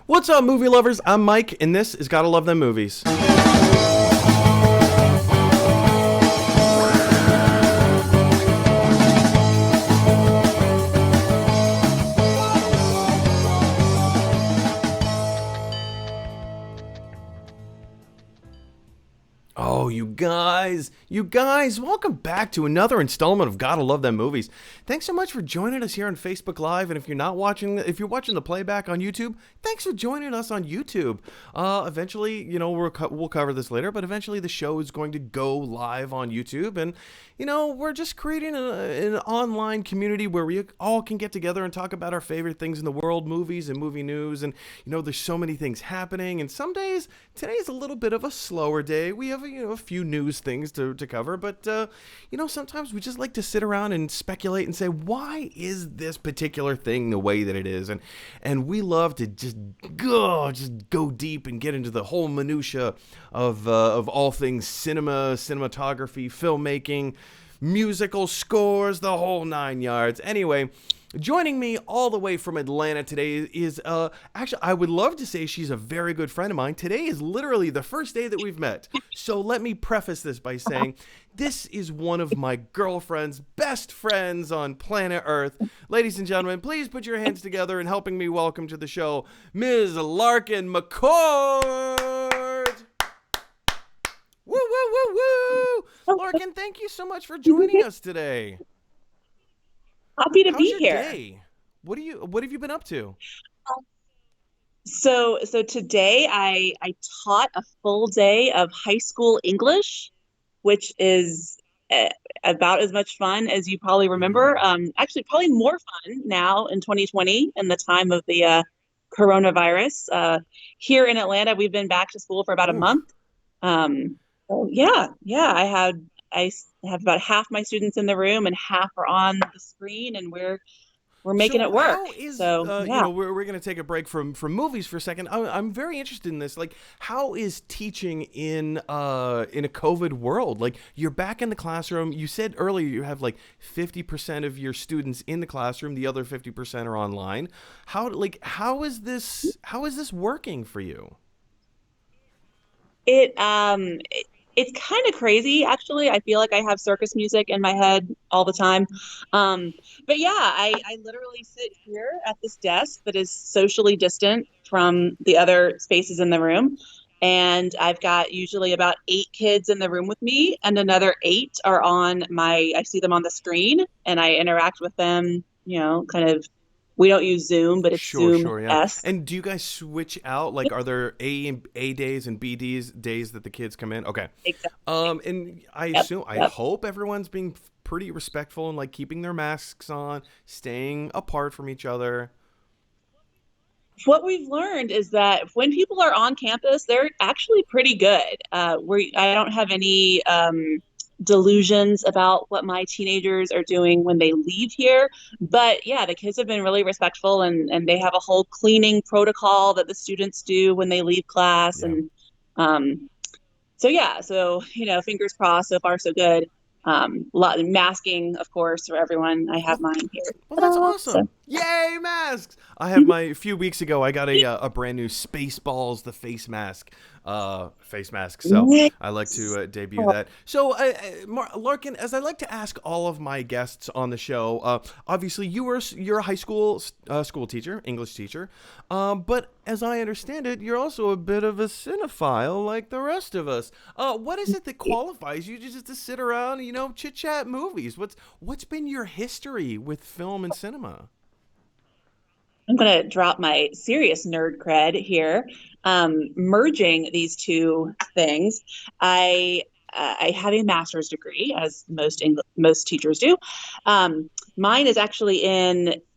What's up, movie lovers? I'm Mike, and this is Gotta Love Them Movies. Oh, you guys, welcome back to another installment of Gotta Love Them Movies. Thanks so much for joining us here on Facebook Live, and if you're watching the playback on YouTube, thanks for joining us on YouTube. Eventually, we'll cover this later, but eventually the show is going to go live on YouTube, and we're just creating an online community where we all can get together and talk about our favorite things in the world, movies and movie news, and there's so many things happening, and some days, today's a little bit of a slower day. We have a few news things to cover, but sometimes we just like to sit around and speculate and say, why is this particular thing the way that it is? And we love to just go deep and get into the whole minutia of all things cinema, cinematography, filmmaking, musical scores, the whole nine yards. Anyway, joining me all the way from Atlanta today is, actually, I would love to say she's a very good friend of mine. Today is literally the first day that we've met. So let me preface this by saying this is one of my girlfriend's best friends on planet Earth. Ladies and gentlemen, please put your hands together in helping me welcome to the show, Ms. Larkin McCord. Woo, woo, woo, woo. Larkin, thank you so much for joining us today. Happy to How's be your here. day? What have you been up to? So today I taught a full day of high school English, which is uh, about as much fun as you probably remember. Actually, probably more fun now in 2020 in the time of the coronavirus. Here in Atlanta, we've been back to school for about a Ooh. month. So yeah, I have about half my students in the room and half are on the screen, and we're making So it work. how is So yeah. we're gonna take a break from movies for a second. I'm very interested in this. Like, how is teaching in a COVID world? Like, you're back in the classroom. You said earlier you have like 50% of your students in the classroom. The other 50% are online. How is this working for you? It's kind of crazy, actually. I feel like I have circus music in my head all the time. Um, but yeah, I literally sit here at this desk that is socially distant from the other spaces in the room. And I've got usually about eight kids in the room with me, and another eight are I see them on the screen and I interact with them, kind of, we don't use Zoom, but it's Sure, sure, yeah. Zoom-esque. And do you guys switch out? Like, are there A days and days that the kids come in? Okay. Exactly. And I Yep. assume, I Yep. hope everyone's being pretty respectful and like keeping their masks on, staying apart from each other. What we've learned is that when people are on campus, they're actually pretty good. I don't have any delusions about what my teenagers are doing when they leave here. But yeah, the kids have been really respectful, and they have a whole cleaning protocol that the students do when they leave class. Yeah. And um, so yeah, so fingers crossed, so far so good. A lot masking, of course, for everyone. I have Well, mine here. Well, that's Ta-da! awesome. Yay, masks! I have a few weeks ago, I got a brand new Spaceballs, the face mask. So I like to debut that. So, Larkin, as I like to ask all of my guests on the show, obviously you're a high school school teacher, English teacher, but as I understand it, you're also a bit of a cinephile like the rest of us. What is it that qualifies you just to sit around, chit chat movies? What's been your history with film and cinema? I'm going to drop my serious nerd cred here. Merging these two things, I I have a master's degree, as most teachers do. Mine is actually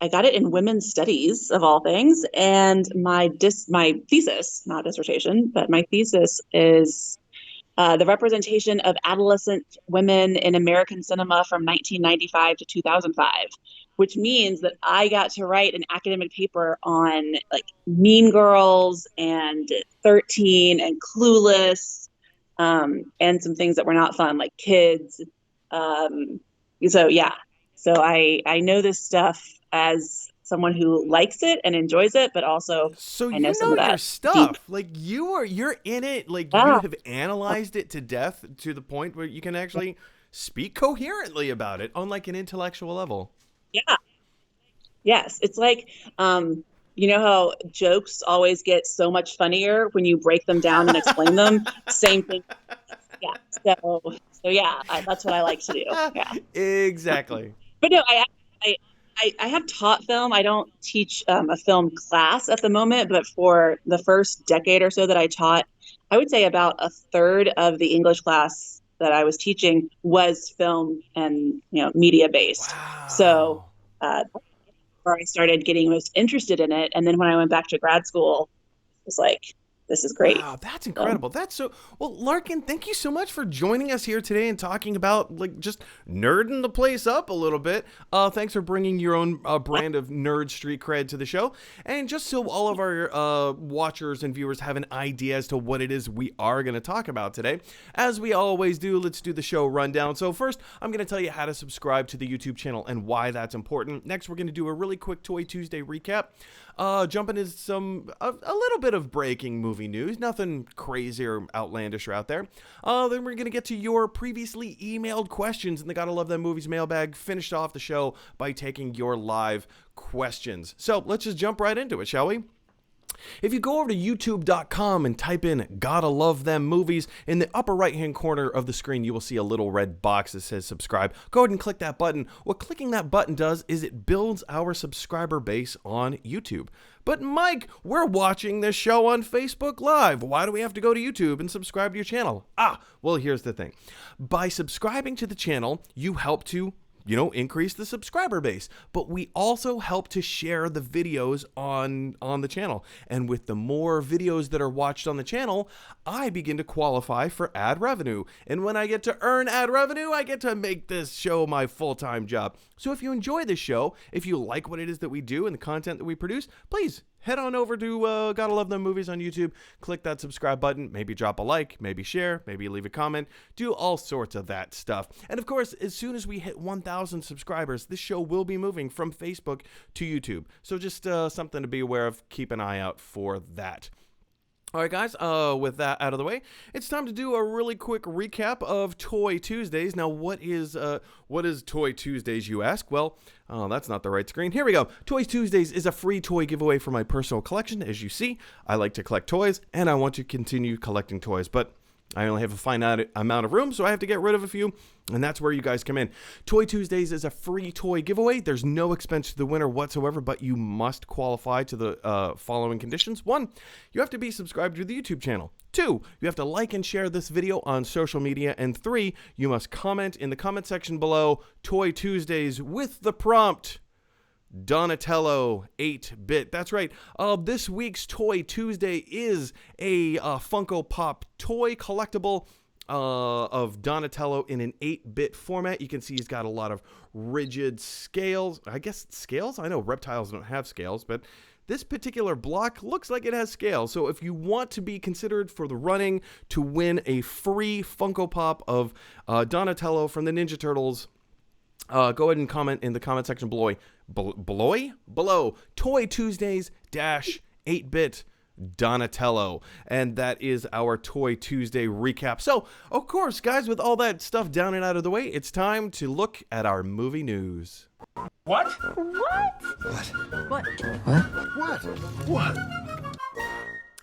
I got it in women's studies of all things, and my thesis, not dissertation, but my thesis is the representation of adolescent women in American cinema from 1995 to 2005, which means that I got to write an academic paper on like Mean Girls and 13 and Clueless, and some things that were not fun, like Kids. Um, so yeah, so I know this stuff as someone who likes it and enjoys it, but also So I know you some know of your that deep. stuff. Like you're in it. Like you Yeah, have analyzed it to death to the point where you can actually speak coherently about it on like an intellectual level. yeah, yes. It's like, you know how jokes always get so much funnier when you break them down and explain them? Same thing. Yeah. So yeah, that's what I like to do. Yeah. Exactly. But no, I, I have taught film. I don't teach a film class at the moment, but for the first decade or so that I taught, I would say about a third of the English class that I was teaching was film and media based. So Wow. that's where I started getting most interested in it. And then when I went back to grad school, it was like, this is great. Wow, that's So incredible. That's so well, Larkin. Thank you so much for joining us here today and talking about like just nerding the place up a little bit. Thanks for bringing your own brand of nerd street cred to the show, and just so all of our watchers and viewers have an idea as to what it is we are going to talk about today, as we always do, let's do the show rundown. So first, I'm going to tell you how to subscribe to the YouTube channel and why that's important. Next, we're going to do a really quick Toy Tuesday recap. Jumping into a little bit of breaking movie news, nothing crazy or outlandish out there. Then we're gonna get to your previously emailed questions in the Gotta Love Them Movies mailbag. Finished off the show by taking your live questions. So let's just jump right into it, shall we? If you go over to youtube.com and type in Gotta Love Them Movies, in the upper right hand corner of the screen, you will see a little red box that says subscribe. Go ahead and click that button. What clicking that button does is it builds our subscriber base on YouTube. But Mike, we're watching this show on Facebook Live. Why do we have to go to YouTube and subscribe to your channel? Well, here's the thing. By subscribing to the channel, you help to increase the subscriber base, but we also help to share the videos on the channel. And with the more videos that are watched on the channel, I begin to qualify for ad revenue. And when I get to earn ad revenue, I get to make this show my full-time job. So if you enjoy this show, if you like what it is that we do and the content that we produce, please head on over to Gotta Love Them Movies on YouTube, click that subscribe button, maybe drop a like, maybe share, maybe leave a comment, do all sorts of that stuff. And of course, as soon as we hit 1,000 subscribers, this show will be moving from Facebook to YouTube. So just something to be aware of, keep an eye out for that. All right, guys, with that out of the way, it's time to do a really quick recap of Toy Tuesdays. Now, what is Toy Tuesdays, you ask? Well, that's not the right screen. Here we go. Toy Tuesdays is a free toy giveaway for my personal collection. As you see, I like to collect toys, and I want to continue collecting toys, but I only have a finite amount of room, so I have to get rid of a few, and that's where you guys come in. Toy Tuesdays is a free toy giveaway. There's no expense to the winner whatsoever, but you must qualify to the following conditions. 1, you have to be subscribed to the YouTube channel. 2, you have to like and share this video on social media. And 3, you must comment in the comment section below Toy Tuesdays with the prompt Donatello 8-bit. That's right. This week's Toy Tuesday is a Funko Pop toy collectible of Donatello in an 8-bit format. You can see he's got a lot of rigid scales. I guess scales? I know reptiles don't have scales, but this particular block looks like it has scales. So if you want to be considered for the running to win a free Funko Pop of Donatello from the Ninja Turtles, go ahead and comment in the comment section below Toy Tuesdays dash 8-bit Donatello. And that is our Toy Tuesday recap. So, of course, guys, with all that stuff down and out of the way, it's time to look at our movie news. What?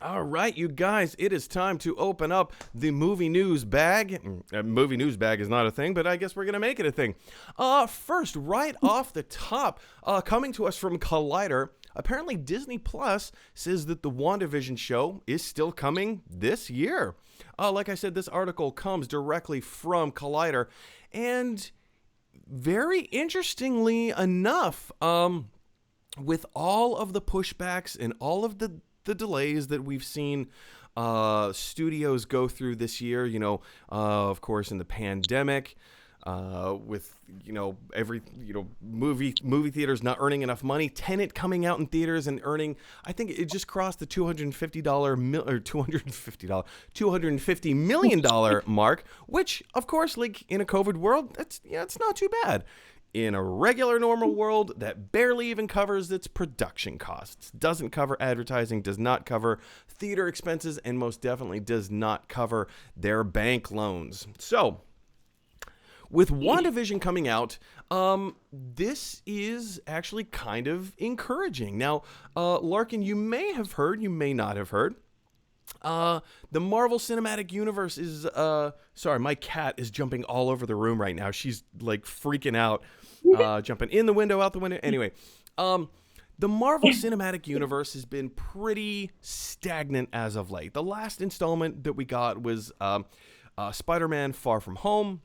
All right, you guys, it is time to open up the movie news bag. Movie news bag is not a thing, but I guess we're going to make it a thing. First, right off the top, coming to us from Collider, apparently Disney Plus says that the WandaVision show is still coming this year. Like I said, this article comes directly from Collider, and very interestingly enough, with all of the pushbacks and all of the delays that we've seen studios go through this year, of course, in the pandemic, with every movie theaters not earning enough money, Tenet coming out in theaters and earning, I think it just crossed the $250 million mark, which of course, like in a COVID world, it's not too bad. in a regular normal world that barely even covers its production costs, doesn't cover advertising, does not cover theater expenses, and most definitely does not cover their bank loans. So, with WandaVision coming out, this is actually kind of encouraging. Now, Larkin, you may have heard, you may not have heard, the Marvel Cinematic Universe is, sorry, my cat is jumping all over the room right now. She's like freaking out, jumping in the window, out the window. Anyway, the Marvel Cinematic Universe has been pretty stagnant as of late. The last installment that we got was Spider-Man Far From Home.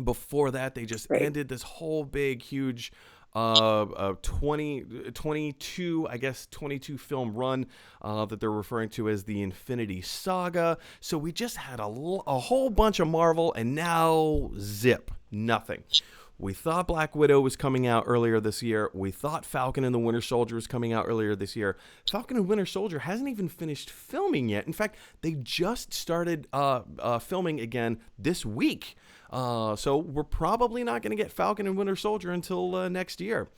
Before that, they just ended this whole big, huge 22 film run that they're referring to as the Infinity Saga. So we just had a whole bunch of Marvel, and now zip, nothing. We thought Black Widow was coming out earlier this year. We thought Falcon and the Winter Soldier was coming out earlier this year. Falcon and Winter Soldier hasn't even finished filming yet. In fact, they just started filming again this week. So we're probably not going to get Falcon and Winter Soldier until next year.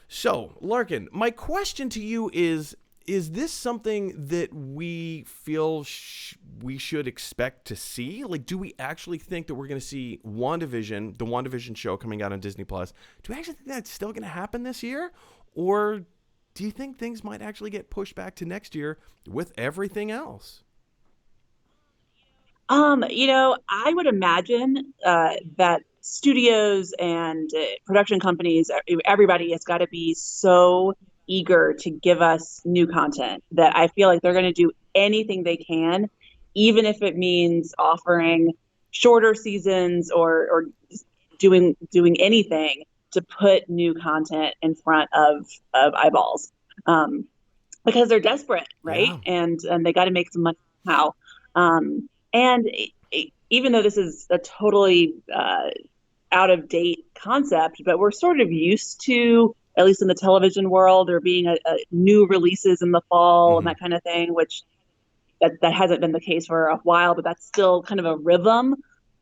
So, Larkin, my question to you is this something that we feel we should expect to see? Like, do we actually think that we're going to see WandaVision, the WandaVision show coming out on Disney+? Do we actually think that's still going to happen this year? Or do you think things might actually get pushed back to next year with everything else? I would imagine that studios and production companies, everybody has got to be so eager to give us new content that I feel like they're going to do anything they can, even if it means offering shorter seasons or doing anything to put new content in front of eyeballs, because they're desperate, right? Yeah. And they got to make some money somehow. And even though this is a totally out of date concept, but we're sort of used to, at least in the television world, there being a new releases in the fall and that kind of thing, which that hasn't been the case for a while, but that's still kind of a rhythm.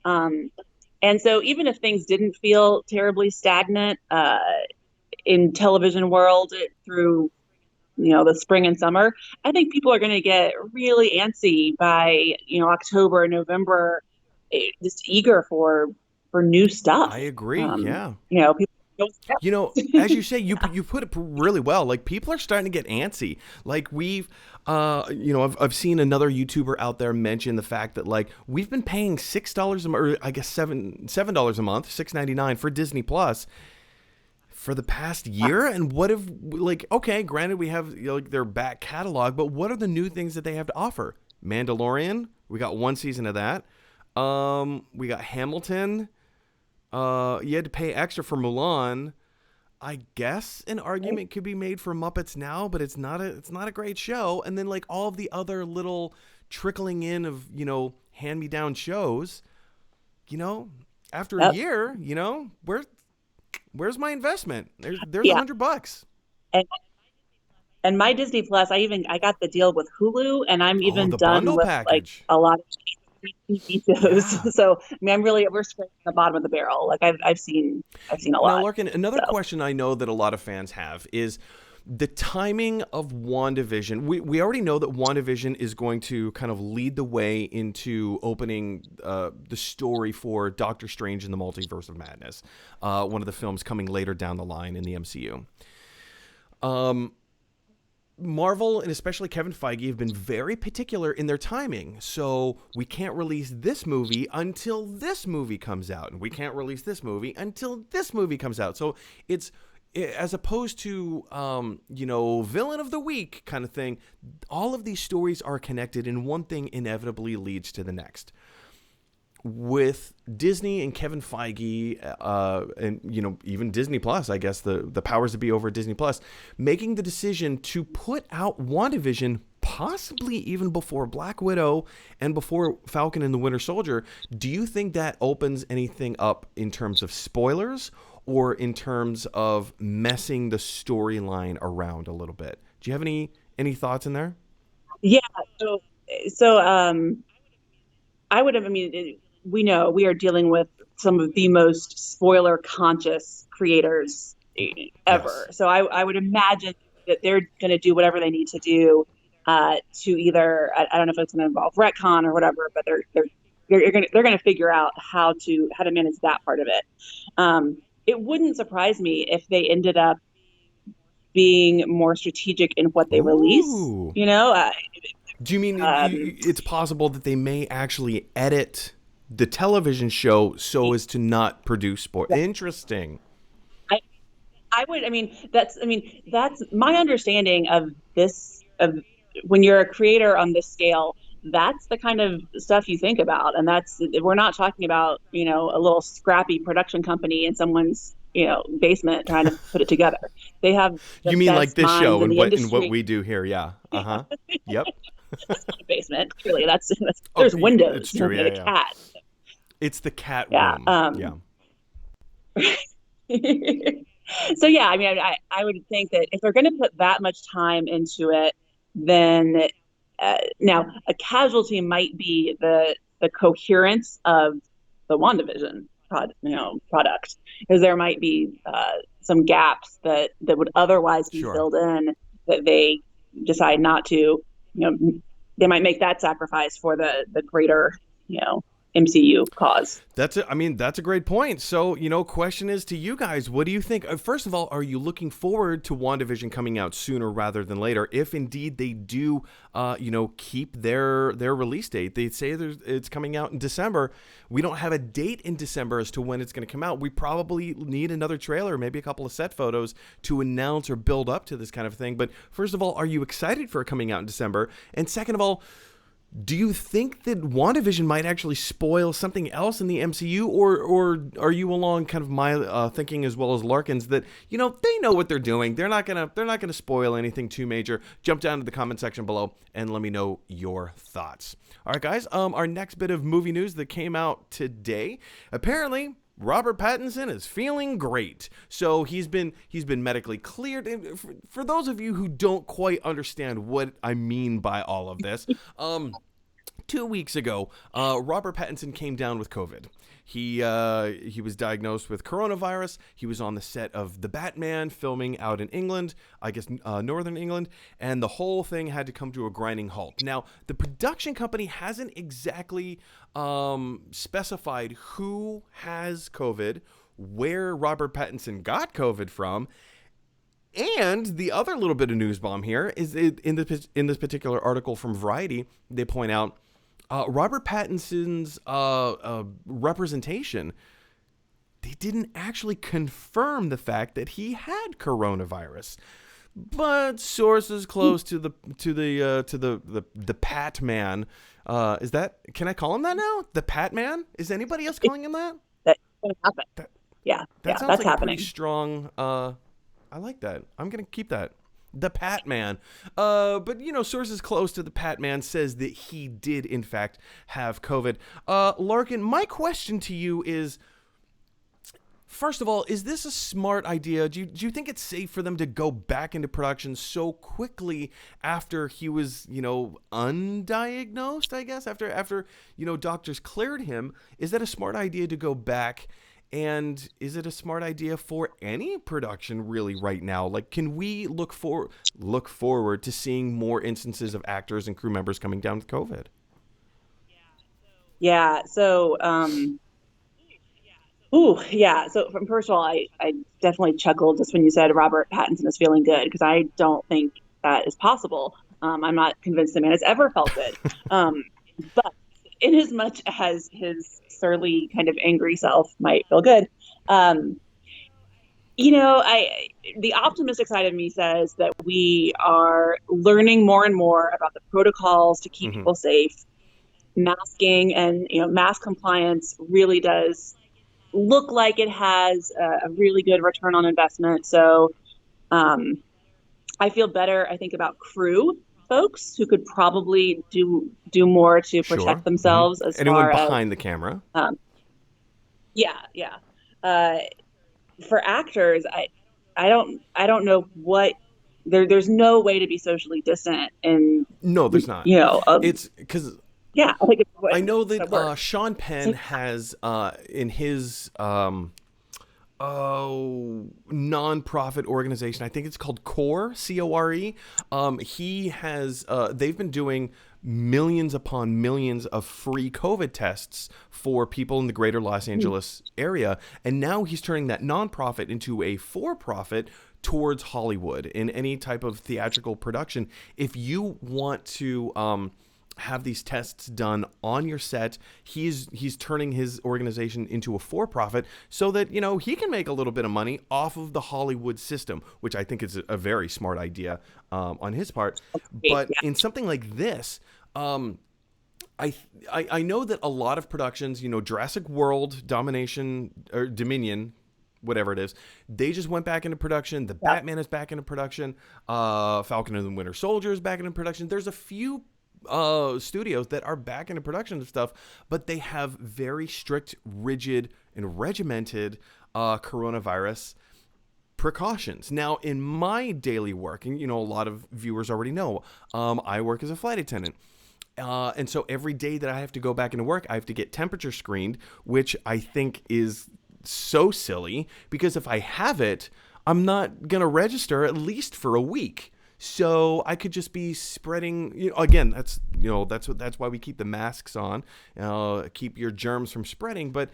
And so even if things didn't feel terribly stagnant in television world through the spring and summer, I think people are going to get really antsy by, October, November, just eager for new stuff. I agree. Yeah. People as you say, you put it really well. Like, people are starting to get antsy. Like, we've, I've seen another YouTuber out there mention the fact that, like, we've been paying $6 a month, or I guess $7 a month, $6.99 for Disney Plus for the past year. And what if, like, okay, granted we have their back catalog, but what are the new things that they have to offer? Mandalorian, we got one season of that. We got Hamilton. You had to pay extra for Mulan. I guess an argument could be made for Muppets Now, but it's not a great show. And then, like, all of the other little trickling in of hand-me-down shows. After a year, where's my investment? There's $100. And my Disney Plus, I got the deal with Hulu, and I'm even done with package. Like a lot of TV shows. Yeah. So I mean, we're scraping the bottom of the barrel. Like I've seen a lot. Now, Larkin, another question I know that a lot of fans have is the timing of WandaVision. We already know that WandaVision is going to kind of lead the way into opening the story for Doctor Strange in the Multiverse of Madness, one of the films coming later down the line in the MCU. Marvel, and especially Kevin Feige, have been very particular in their timing. So we can't release this movie until this movie comes out, and we can't release this movie until this movie comes out. So it's, as opposed to, villain of the week kind of thing, all of these stories are connected, and one thing inevitably leads to the next. With Disney and Kevin Feige, and even Disney Plus, I guess the powers that be over at Disney Plus, making the decision to put out WandaVision possibly even before Black Widow and before Falcon and the Winter Soldier, do you think that opens anything up in terms of spoilers or in terms of messing the storyline around a little bit? Do you have any thoughts in there? Yeah. So I would have. I mean, we know we are dealing with some of the most spoiler conscious creators ever. Yes. So I would imagine that they're going to do whatever they need to do to either, I don't know if it's going to involve retcon or whatever, but they're going to figure out how to manage that part of it. It wouldn't surprise me if they ended up being more strategic in what they release. Ooh. You know, Do you mean it's possible that they may actually edit the television show so as to not produce spoil? Interesting. I would. That's my understanding of this. Of when you're a creator on this scale, that's the kind of stuff you think about, and we're not talking about a little scrappy production company in someone's basement trying to put it together. They have the You mean like best this minds show in and the what industry. we do here? Yeah. Uh huh. Yep. That's not a basement. Clearly, that's Oh, there's windows. it's true. And Yeah, a yeah. cat. It's the cat Yeah. room. Yeah. So yeah, I would think that if they're going to put that much time into it, then now a casualty might be the coherence of the WandaVision product, because there might be some gaps that would otherwise be Sure. filled in that they decide not to. They might make that sacrifice for the greater MCU cause. That's a great point. So, question is to you guys, what do you think? First of all, are you looking forward to WandaVision coming out sooner rather than later? If indeed they do, keep their release date. They say it's coming out in December. We don't have a date in December as to when it's going to come out. We probably need another trailer, maybe a couple of set photos to announce or build up to this kind of thing. But first of all, are you excited for it coming out in December? And second of all, do you think that WandaVision might actually spoil something else in the MCU, or are you along kind of my thinking as well as Larkin's that they know what they're doing? They're not gonna spoil anything too major. Jump down to the comment section below and let me know your thoughts. All right, guys. Our next bit of movie news that came out today. Apparently, Robert Pattinson is feeling great. So he's been medically cleared. And for those of you who don't quite understand what I mean by all of this, 2 weeks ago, Robert Pattinson came down with COVID. He was diagnosed with coronavirus. He was on the set of The Batman, filming out in England, I guess northern England, and the whole thing had to come to a grinding halt. Now, the production company hasn't exactly specified who has COVID, where Robert Pattinson got COVID from. And the other little bit of news bomb here is in this particular article from Variety, they point out Robert Pattinson's representation. They didn't actually confirm the fact that he had coronavirus, but sources close to the Pat Man. Is that, can I call him that now? The Pat Man? Is anybody else calling him that? That's going to happen. That sounds that's like happening. A pretty strong. I like that. I'm gonna keep that. The Pat Man. But sources close to the Pat Man says that he did in fact have COVID. Larkin, my question to you is, first of all, is this a smart idea? Do you think it's safe for them to go back into production so quickly after he was, undiagnosed, I guess, after doctors cleared him? Is that a smart idea to go back? And is it a smart idea for any production really right now? Like, can we look forward to seeing more instances of actors and crew members coming down with COVID? Yeah. So, So first of all, I definitely chuckled just when you said Robert Pattinson is feeling good, because I don't think that is possible. I'm not convinced the man has ever felt good. But in as much as his surly kind of angry self might feel good, the optimistic side of me says that we are learning more and more about the protocols to keep people safe. Masking and mask compliance really does look like it has a really good return on investment. So I feel better, I think, about crew folks who could probably do more to protect themselves. As anyone far behind as, the camera. For actors, I don't know what there's no way to be socially distant, and no, there's not. It's because Yeah, I think it's what I know that that works. Sean Penn So has in his nonprofit organization. I think it's called CORE, CORE. He has they've been doing millions upon millions of free COVID tests for people in the greater Los Angeles area, and now he's turning that nonprofit into a for-profit towards Hollywood in any type of theatrical production. If you want to have these tests done on your set. He's turning his organization into a for-profit so that he can make a little bit of money off of the Hollywood system, which I think is a very smart idea on his part. But yeah, in something like this, I know that a lot of productions, Jurassic World, Domination or Dominion, whatever it is, they just went back into production. The yeah, Batman is back into production. Falcon and the Winter Soldier is back into production. There's a few studios that are back into production and stuff, but they have very strict, rigid, and regimented coronavirus precautions. Now, in my daily work, and a lot of viewers already know, I work as a flight attendant. And so every day that I have to go back into work, I have to get temperature screened, which I think is so silly because if I have it, I'm not going to register at least for a week. So I could just be spreading. Again, that's why we keep the masks on, keep your germs from spreading. But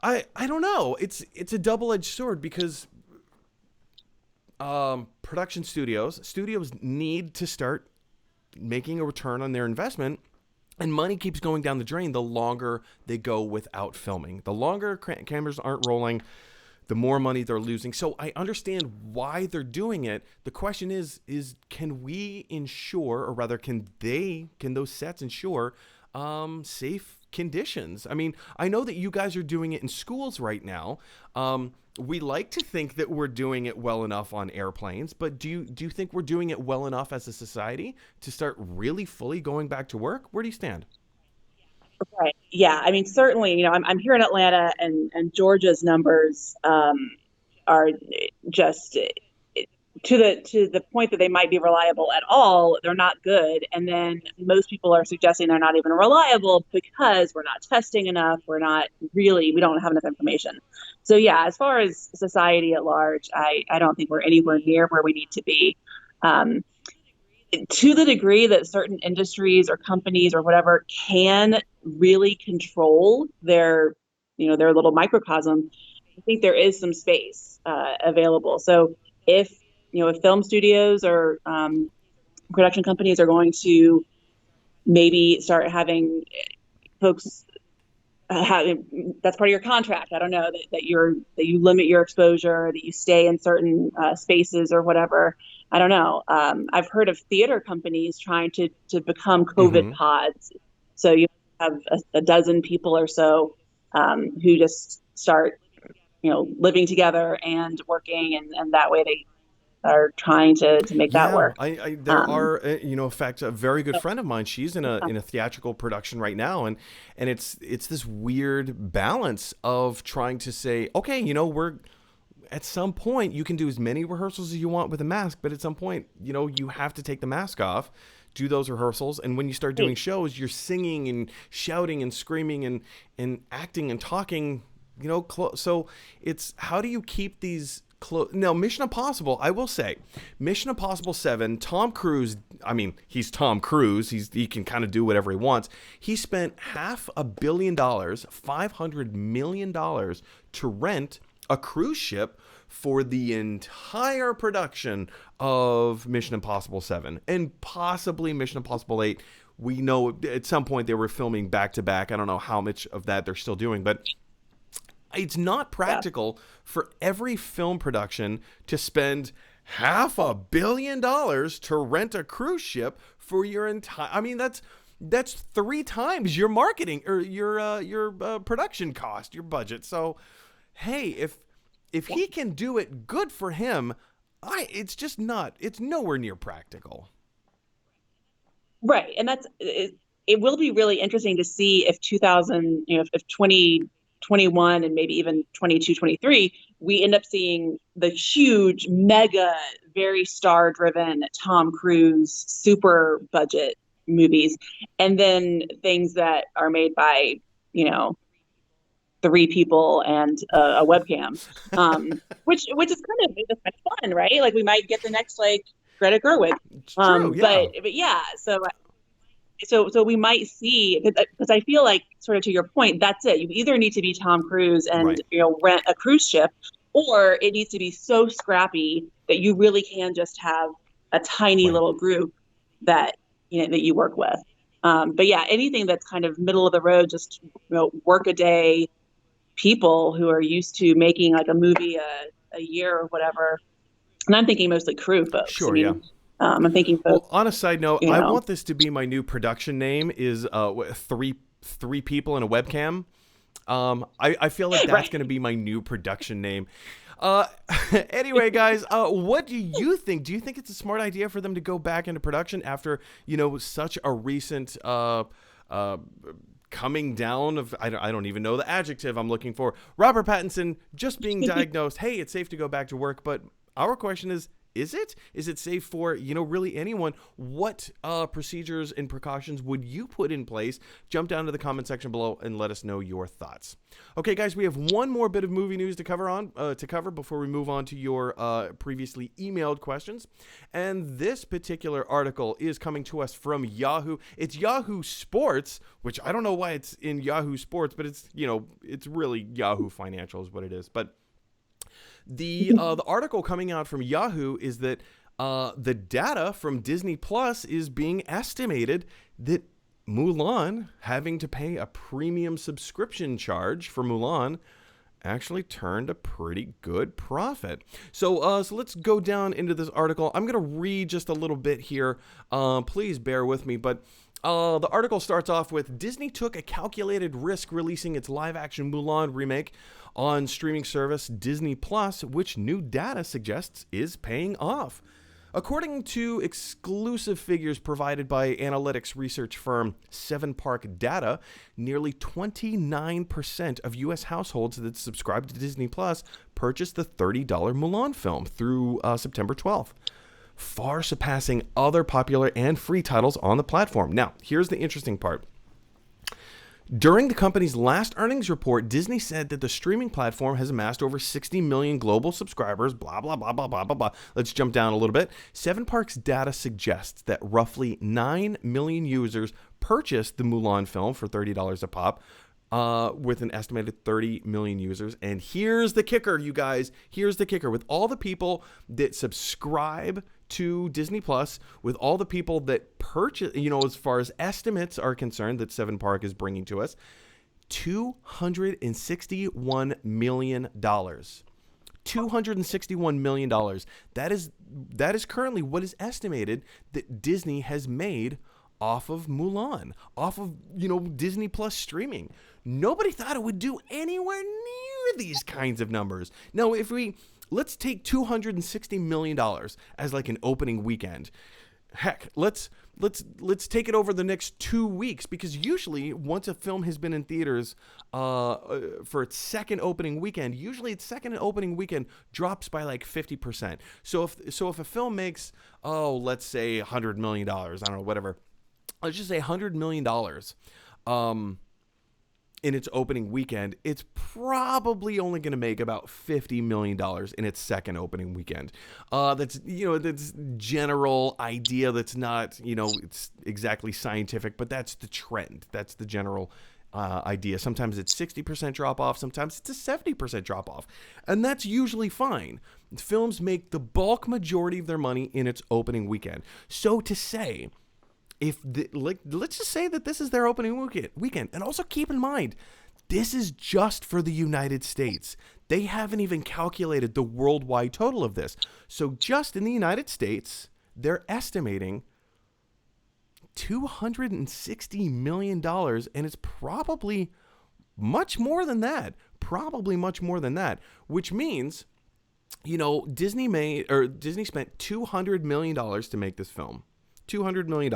I don't know. It's a double-edged sword because production studios need to start making a return on their investment, and money keeps going down the drain the longer they go without filming. The longer cameras aren't rolling, the more money they're losing. So I understand why they're doing it. The question is can we ensure, or rather can those sets ensure safe conditions? I mean, I know that you guys are doing it in schools right now. We like to think that we're doing it well enough on airplanes, but do you think we're doing it well enough as a society to start really fully going back to work? Where do you stand? right. Yeah, I mean, certainly, I'm here in Atlanta, and Georgia's numbers are just to the point that they might be reliable at all. They're not good, and then most people are suggesting they're not even reliable because we're not testing enough. We don't have enough information. So yeah, as far as society at large, I don't think we're anywhere near where we need to be. Um, to the degree that certain industries or companies or whatever can really control their little microcosm, I think there is some space available. So if if film studios or production companies are going to maybe start having folks that's part of your contract. I don't know that you limit your exposure, that you stay in certain spaces or whatever. I don't know. I've heard of theater companies trying to become COVID Mm-hmm. pods. So you have a dozen people or so who just start living together and working, and that way they are trying to make that Yeah, work. there Um, are, in fact, a very good friend of mine. She's in a theatrical production right now, and it's this weird balance of trying to say, okay, we're at some point you can do as many rehearsals as you want with a mask, but at some point, you have to take the mask off, do those rehearsals, and when you start doing shows, you're singing and shouting and screaming and acting and talking, so it's how do you keep these now, Mission Impossible, I will say, Mission Impossible 7, Tom Cruise, I mean, he's Tom Cruise. He can kind of do whatever he wants. He spent $500 million, $500 million to rent a cruise ship for the entire production of Mission Impossible 7 and possibly Mission Impossible 8. We know at some point they were filming back to back. I don't know how much of that they're still doing, but it's not yeah. practical for every film production to spend $500 million to rent a cruise ship for your entire. I mean, that's three times your marketing or your production cost, your budget. So, hey, if he can do it, good for him. It's just not. It's nowhere near practical. Right. And it will be really interesting to see if 2000, if 2021 and maybe even 22, 23, we end up seeing the huge, mega, very star driven Tom Cruise super budget movies, and then things that are made by, you know, three people and a webcam, which is kind of fun, right? Like we might get the next like Greta Gerwig, It's true, yeah. but yeah, so we might see, because I feel like, sort of to your point, that's it. You either need to be Tom Cruise and Right. rent a cruise ship, or it needs to be so scrappy that you really can just have a tiny Right. little group that that you work with. But yeah, anything that's kind of middle of the road, just work a day people who are used to making like a movie a year or whatever. And I'm thinking mostly crew folks. I Sure, yeah. mean, I'm thinking Well, folks, on a side note, you I know, want this to be my new production name is three people and a webcam. I feel like that's right. going to be my new production name. Uh, anyway, guys, what do you think? Do you think it's a smart idea for them to go back into production after, such a recent uh, coming down of, I don't even know the adjective I'm looking for. Robert Pattinson just being diagnosed, hey, it's safe to go back to work. But our question is it? Is it safe for, really anyone? What procedures and precautions would you put in place? Jump down to the comment section below and let us know your thoughts. Okay, guys, we have one more bit of movie news to cover before we move on to your previously emailed questions. And this particular article is coming to us from Yahoo. It's Yahoo Sports, which I don't know why it's in Yahoo Sports, but it's it's really Yahoo Financial is what it is. But the article coming out from Yahoo is that the data from Disney Plus is being estimated that Mulan, having to pay a premium subscription charge for Mulan, actually turned a pretty good profit. So let's go down into this article. I'm going to read just a little bit here. Please bear with me, but the article starts off with Disney took a calculated risk releasing its live-action Mulan remake on streaming service Disney Plus, which new data suggests is paying off. According to exclusive figures provided by analytics research firm 7Park Data, nearly 29% of U.S. households that subscribe to Disney Plus purchased the $30 Mulan film through September 12th, far surpassing other popular and free titles on the platform. Now, here's the interesting part. During the company's last earnings report, Disney said that the streaming platform has amassed over 60 million global subscribers, blah, blah, blah, blah, blah, blah, blah. Let's jump down a little bit. 7Park's data suggests that roughly 9 million users purchased the Mulan film for $30 a pop, with an estimated 30 million users. And here's the kicker, you guys. Here's the kicker. With all the people that subscribe to Disney Plus, with all the people that purchase, as far as estimates are concerned that 7Park is bringing to us, $261 million. $261 million. That is currently what is estimated that Disney has made off of Mulan, off of, Disney Plus streaming. Nobody thought it would do anywhere near these kinds of numbers. Now, let's take $260 million as like an opening weekend. Heck, let's take it over the next 2 weeks, because usually once a film has been in theaters for its second opening weekend, usually its second opening weekend drops by like 50%. So if a film makes, let's say $100 million, I don't know, whatever, let's just say $100 million in its opening weekend, it's probably only going to make about $50 million in its second opening weekend. That's general idea. That's not, it's exactly scientific, but that's the trend. That's the general idea. Sometimes it's 60% drop off. Sometimes it's a 70% drop off. And that's usually fine. Films make the bulk majority of their money in its opening weekend. So to say, let's just say that this is their opening weekend. And also keep in mind, this is just for the United States. They haven't even calculated the worldwide total of this. So just in the United States, they're estimating $260 million, and it's probably much more than that. Which means, Disney spent $200 million to make this film. $200 million.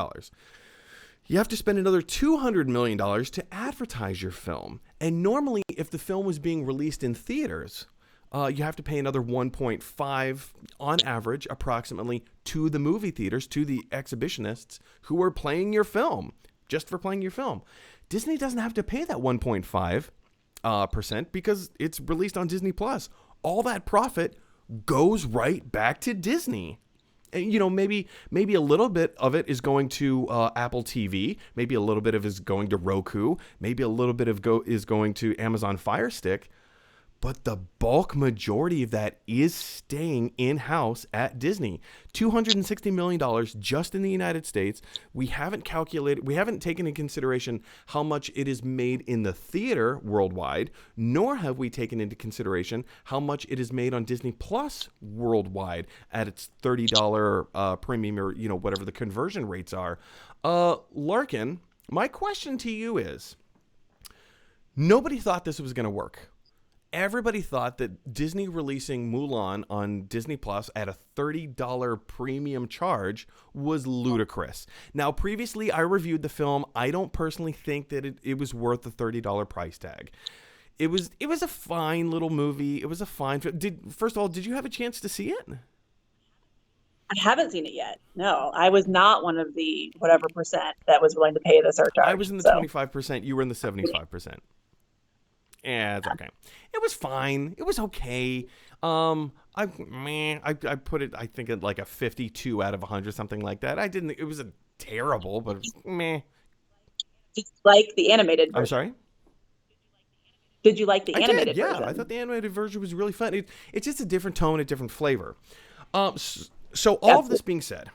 You have to spend another $200 million to advertise your film. And normally, if the film was being released in theaters, you have to pay another 1.5 on average, approximately, to the movie theaters, to the exhibitionists who are playing your film, just for playing your film. Disney doesn't have to pay that 1.5 percent because it's released on Disney Plus. All that profit goes right back to Disney. And, you know, maybe a little bit of it is going to Apple TV. Maybe a little bit of it is going to Roku. Maybe a little bit of is going to Amazon Fire Stick. But the bulk majority of that is staying in-house at Disney. $260 million just in the United States. We haven't taken into consideration how much it is made in the theater worldwide, nor have we taken into consideration how much it is made on Disney Plus worldwide at its $30 premium, or, you know, whatever the conversion rates are. Larkin, my question to you is, nobody thought this was going to work. Everybody thought that Disney releasing Mulan on Disney Plus at a $30 premium charge was ludicrous. Now, previously, I reviewed the film. I don't personally think that it was worth the $30 price tag. It was a fine little movie. It was a fine. First of all, did you have a chance to see it? I haven't seen it yet. No, I was not one of the whatever percent that was willing to pay the surcharge. I was in the 25%. You were in the 75%. Yeah, it's okay. It was fine. It was okay. I put it, I think, at like a 52 out of 100, something like that. It was terrible, but meh. Did you like the animated version? I'm sorry? Did you like the animated version? Yeah, I thought the animated version was really fun. It's just a different tone, a different flavor. So all of this being said,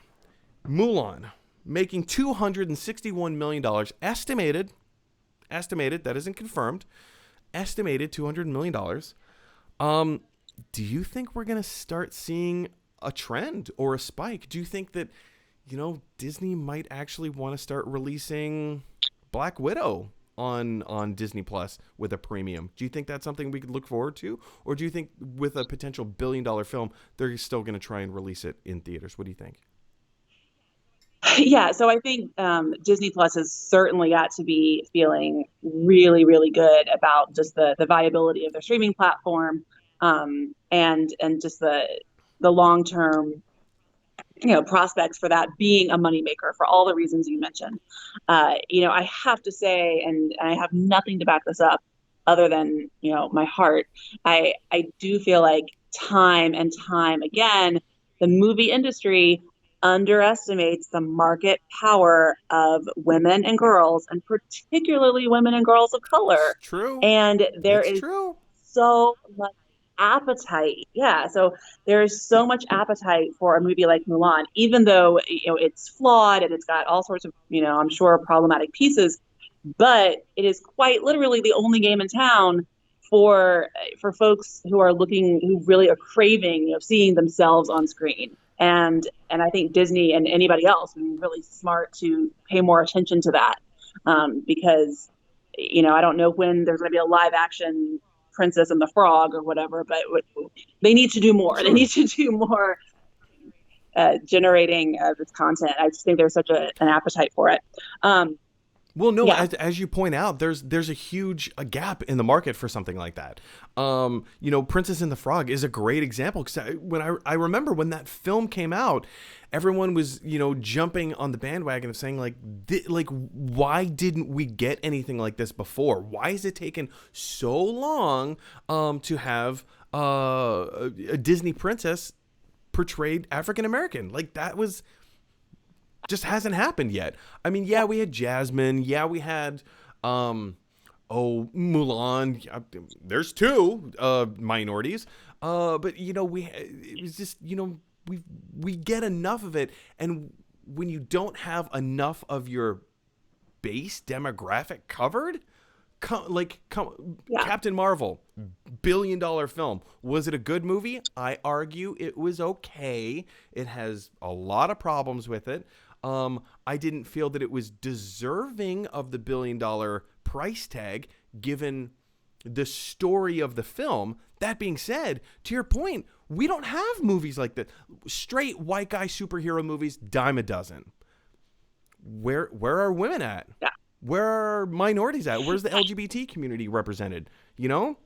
Mulan making $261 million, estimated, that isn't confirmed, estimated $200 million. Do you think we're going to start seeing a trend or a spike? Do you think that, you know, Disney might actually want to start releasing Black Widow on Disney Plus with a premium? Do you think that's something we could look forward to? Or do you think with a potential billion-dollar film, they're still going to try and release it in theaters? What do you think? Yeah, so I think Disney Plus has certainly got to be feeling really, really good about just the viability of their streaming platform, and just the long-term, you know, prospects for that being a moneymaker for all the reasons you mentioned. You know, I have to say, and I have nothing to back this up other than, you know, my heart, I do feel like time and time again, the movie industry underestimates the market power of women and girls, and particularly women and girls of color. It's true. And there is so much appetite. Yeah. So there's so much appetite for a movie like Mulan, even though, you know, it's flawed and it's got all sorts of, you know, I'm sure problematic pieces, but it is quite literally the only game in town for folks who really are craving, you know, seeing themselves on screen. And I think Disney and anybody else would be really smart to pay more attention to that, because, you know, I don't know when there's going to be a live action Princess and the Frog or whatever, but they need to do more. They need to do more generating this content. I just think there's such an appetite for it. Well, no, yeah. As you point out, there's a huge gap in the market for something like that. You know, Princess and the Frog is a great example, because I remember when that film came out, everyone was, you know, jumping on the bandwagon of saying like why didn't we get anything like this before? Why has it taken so long to have a Disney princess portrayed African American? Like, that was just hasn't happened yet. I mean, yeah, we had Jasmine. Yeah, we had, Mulan. There's two minorities. But, you know, it was just, you know, we get enough of it. And when you don't have enough of your base demographic covered, Captain Marvel, billion-dollar film. Was it a good movie? I argue it was okay. It has a lot of problems with it. I didn't feel that it was deserving of the billion-dollar price tag given the story of the film. That being said, to your point, we don't have movies like that. Straight white guy superhero movies, dime a dozen. Where are women at? Yeah. Where are minorities at? Where's the LGBT community represented? You know?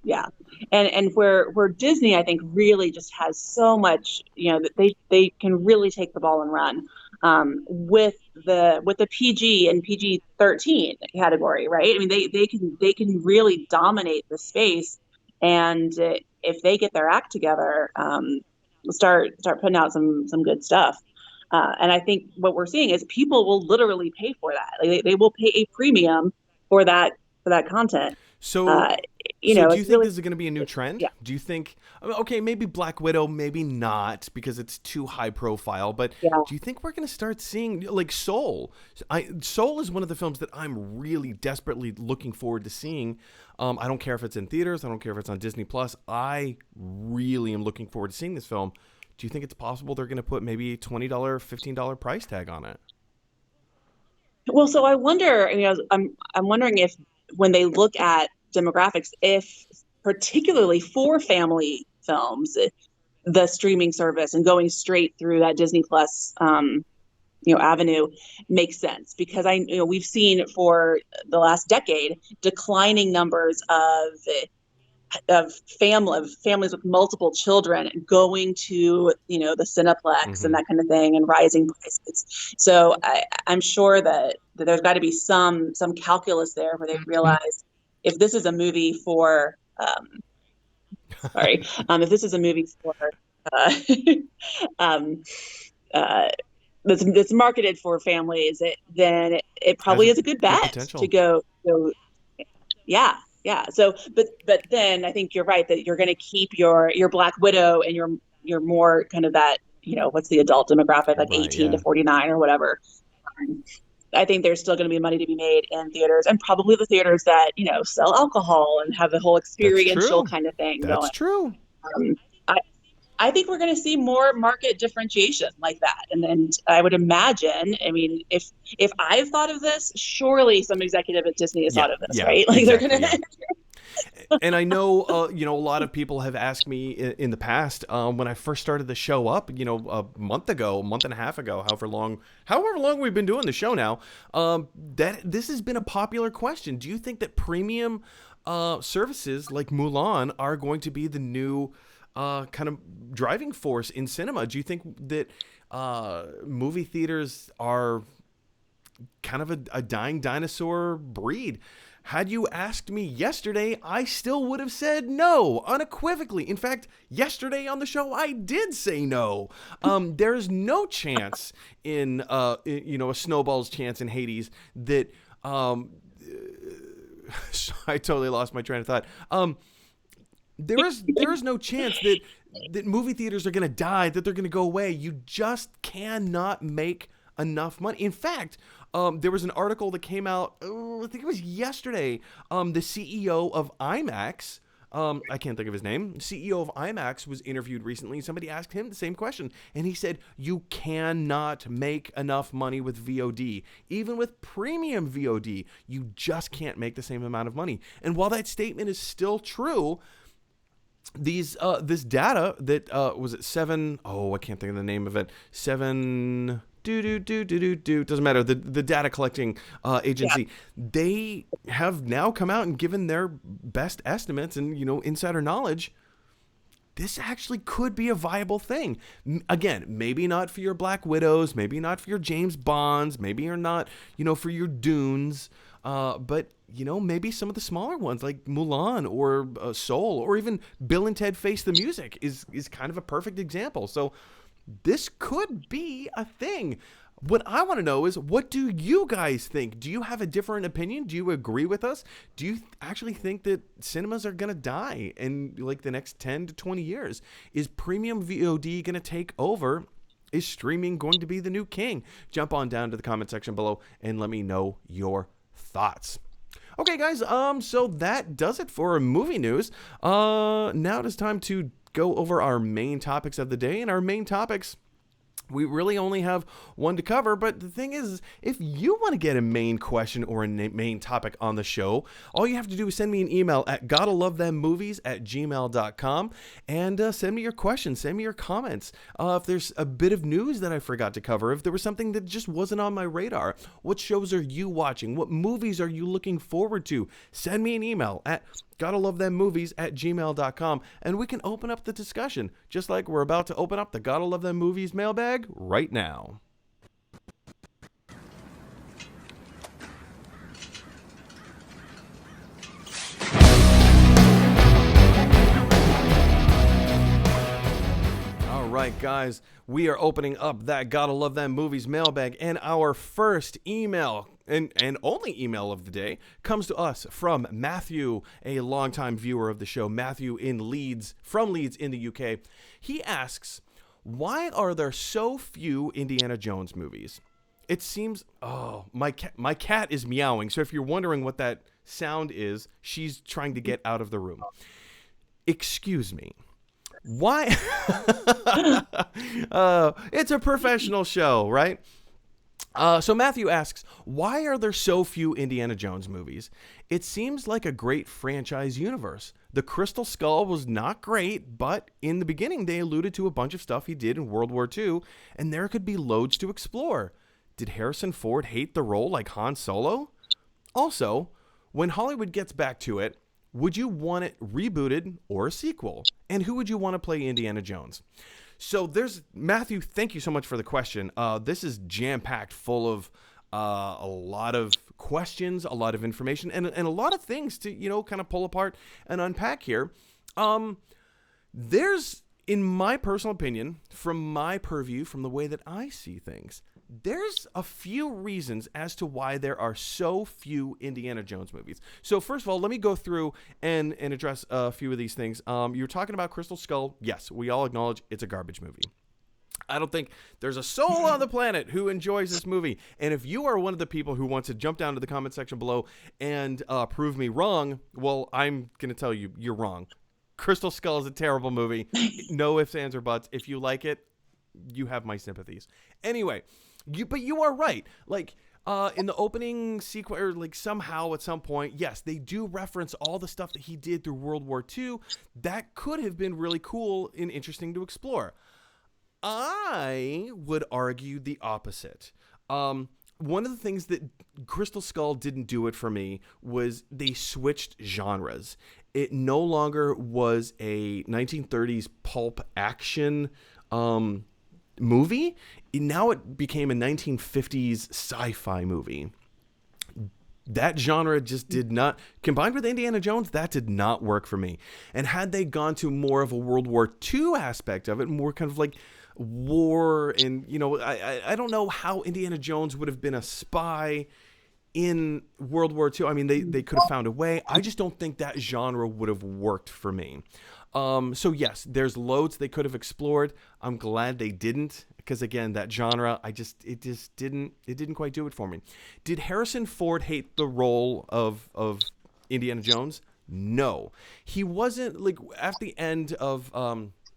Yeah. And where Disney, I think, really just has so much, that they can really take the ball and run, with the PG and PG-13 category, right? I mean, they can really dominate the space, and if they get their act together, start putting out some good stuff. And I think what we're seeing is people will literally pay for that. Like they will pay a premium for that content. So, Uh, so do you it's think really, this is going to be a new trend? yeah. Do you think, okay, maybe Black Widow, maybe not because it's too high profile, but Yeah. do you think we're going to start seeing like Soul? Soul is one of the films that I'm really desperately looking forward to seeing. I don't care if it's in theaters. I don't care if it's on Disney Plus. I really am looking forward to seeing this film. Do you think it's possible they're going to put maybe $20, $15 price tag on it? Well, so I wonder, I'm wondering if when they look at demographics, if particularly for family films, the streaming service and going straight through that Disney Plus, avenue makes sense, because we've seen for the last decade declining numbers of families with multiple children going to the Cineplex and Mm-hmm. that kind of thing, and rising prices. So I'm sure that there's got to be some calculus there where they realize if this is a movie for if this is a movie for uh, um, uh, that's marketed for families, then it Has probably is a good good bet to potential. go. Yeah, yeah. So, but then I think you're right that you're going to keep your Black Widow and your more kind of that, what's the adult demographic, like Right, 18 to yeah. 49 or whatever. Um, I think there's still going to be money to be made in theaters, and probably the theaters that sell alcohol and have the whole That's experiential true. kind of thing That's going. true. Um, I I think we're going to see more market differentiation like that, and I would imagine. I mean, if I've thought of this, surely some executive at Disney has Yeah, thought of this, yeah, right? Like they're exactly, going yeah. to. And I know, a lot of people have asked me in the past when I first started the show up, a month ago, a month and a half ago, however long we've been doing the show now, that this has been a popular question. Do you think that premium services like Mulan are going to be the new kind of driving force in cinema? Do you think that movie theaters are kind of a dying dinosaur breed? Had you asked me yesterday, I still would have said no, unequivocally. In fact, yesterday on the show, I did say no. There is no chance a snowball's chance in Hades that. I totally lost my train of thought. There is no chance that movie theaters are going to die, that they're going to go away. You just cannot make enough money. In fact, there was an article that came out, I think it was yesterday. The CEO of IMAX, I can't think of his name. CEO of IMAX was interviewed recently. Somebody asked him the same question, and he said, "You cannot make enough money with VOD. Even with premium VOD, you just can't make the same amount of money." And while that statement is still true, this data that was it seven, oh, I can't think of the name of it, seven do doesn't matter, the data collecting Yeah. agency, they have now come out and given their best estimates and insider knowledge. This actually could be a viable thing. Again, maybe not for your Black Widows, maybe not for your James Bonds, maybe you're not, for your Dunes, but maybe some of the smaller ones like Mulan or Soul, or even Bill and Ted Face the Music is kind of a perfect example. So this could be a thing. What I want to know is, what do you guys think? Do you have a different opinion? Do you agree with us? Do you actually think that cinemas are going to die in like the next 10 to 20 years? Is premium VOD going to take over? Is streaming going to be the new king? Jump on down to the comment section below and let me know your thoughts. Okay, guys, so that does it for movie news. Now it is time to go over our main topics of the day, and our main topics, we really only have one to cover, but the thing is, if you want to get a main question or a main topic on the show, all you have to do is send me an email at gotta-love-them-movies@gmail.com and send me your questions, send me your comments. If there's a bit of news that I forgot to cover, if there was something that just wasn't on my radar, what shows are you watching? What movies are you looking forward to? Send me an email at gotta love them movies at gmail.com, and we can open up the discussion, just like we're about to open up the Gotta Love Them Movies mailbag right now. All right, guys, we are opening up that Gotta Love Them Movies mailbag, and our first email and only email of the day comes to us from Matthew, a longtime viewer of the show. Matthew from Leeds in the UK. He asks, why are there so few Indiana Jones movies? It seems, my cat is meowing, so if you're wondering what that sound is, she's trying to get out of the room. Excuse me. Why? It's a professional show, right? So Matthew asks, why are there so few Indiana Jones movies? It seems like a great franchise universe. The Crystal Skull was not great, but in the beginning they alluded to a bunch of stuff he did in World War II, and there could be loads to explore. Did Harrison Ford hate the role like Han Solo? Also, when Hollywood gets back to it, would you want it rebooted or a sequel? And who would you want to play Indiana Jones? So there's Matthew. Thank you so much for the question. This is jam-packed full of a lot of questions, a lot of information, and a lot of things to kind of pull apart and unpack here. There's, in my personal opinion, from my purview, from the way that I see things, there's a few reasons as to why there are so few Indiana Jones movies. So first of all, let me go through and address a few of these things. You were talking about Crystal Skull. Yes, we all acknowledge it's a garbage movie. I don't think there's a soul on the planet who enjoys this movie. And if you are one of the people who wants to jump down to the comment section below and prove me wrong, well, I'm going to tell you, you're wrong. Crystal Skull is a terrible movie. No ifs, ands, or buts. If you like it, you have my sympathies. Anyway, but you are right. Like, in the opening sequence, or like somehow at some point, yes, they do reference all the stuff that he did through World War II. That could have been really cool and interesting to explore. I would argue the opposite. One of the things that Crystal Skull didn't do it for me was they switched genres. It no longer was a 1930s pulp action movie. Now it became a 1950s sci-fi movie. That genre just did not, combined with Indiana Jones, that did not work for me. And had they gone to more of a World War II aspect of it, more kind of like war, and I don't know how Indiana Jones would have been a spy in World War II. I mean, they could have found a way. I just don't think that genre would have worked for me. So yes, there's loads they could have explored. I'm glad they didn't, because again, that genre, it didn't quite do it for me. Did Harrison Ford hate the role of Indiana Jones? No, he wasn't. Like, at the end of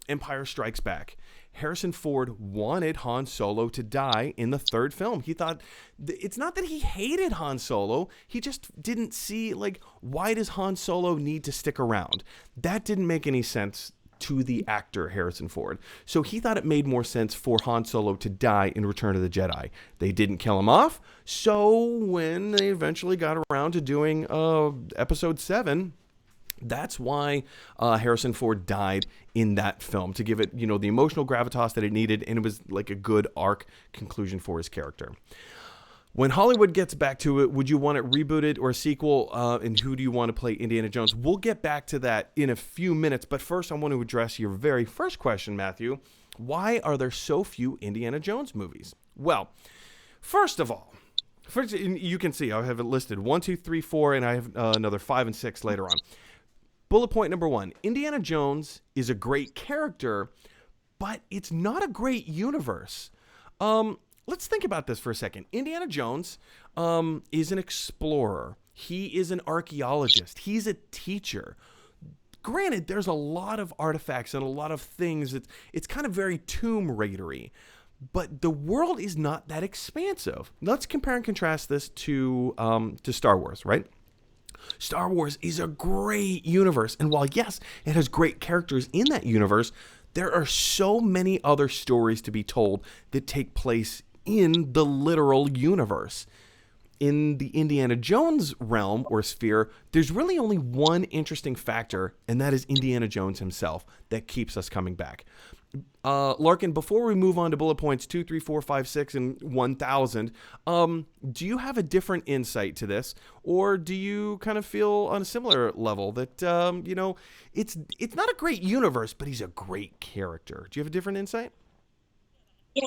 Empire Strikes Back, Harrison Ford wanted Han Solo to die in the third film. He thought, it's not that he hated Han Solo, he just didn't see, like, why does Han Solo need to stick around? That didn't make any sense to the actor Harrison Ford. So he thought it made more sense for Han Solo to die in Return of the Jedi. They didn't kill him off, so when they eventually got around to doing Episode 7, that's why Harrison Ford died in that film, to give it, the emotional gravitas that it needed, and it was like a good arc conclusion for his character. When Hollywood gets back to it, would you want it rebooted or a sequel? And who do you want to play Indiana Jones? We'll get back to that in a few minutes, but first I want to address your very first question, Matthew. Why are there so few Indiana Jones movies? Well, first of all, you can see I have it listed 1, 2, 3, 4, and I have another 5 and 6 later on. Bullet point number 1, Indiana Jones is a great character, but it's not a great universe. Let's think about this for a second. Indiana Jones is an explorer. He is an archaeologist. He's a teacher. Granted, there's a lot of artifacts and a lot of things. It's kind of very Tomb Raider-y, but the world is not that expansive. Let's compare and contrast this to Star Wars, right? Star Wars is a great universe, and while yes, it has great characters in that universe, there are so many other stories to be told that take place in the literal universe. in the Indiana Jones realm or sphere, there's really only one interesting factor, and that is Indiana Jones himself that keeps us coming back. Larkin, before we move on to bullet points 2, 3, 4, 5, 6, and 1,000, do you have a different insight to this, or do you kind of feel on a similar level that it's not a great universe, but he's a great character? Do you have a different insight? Yeah.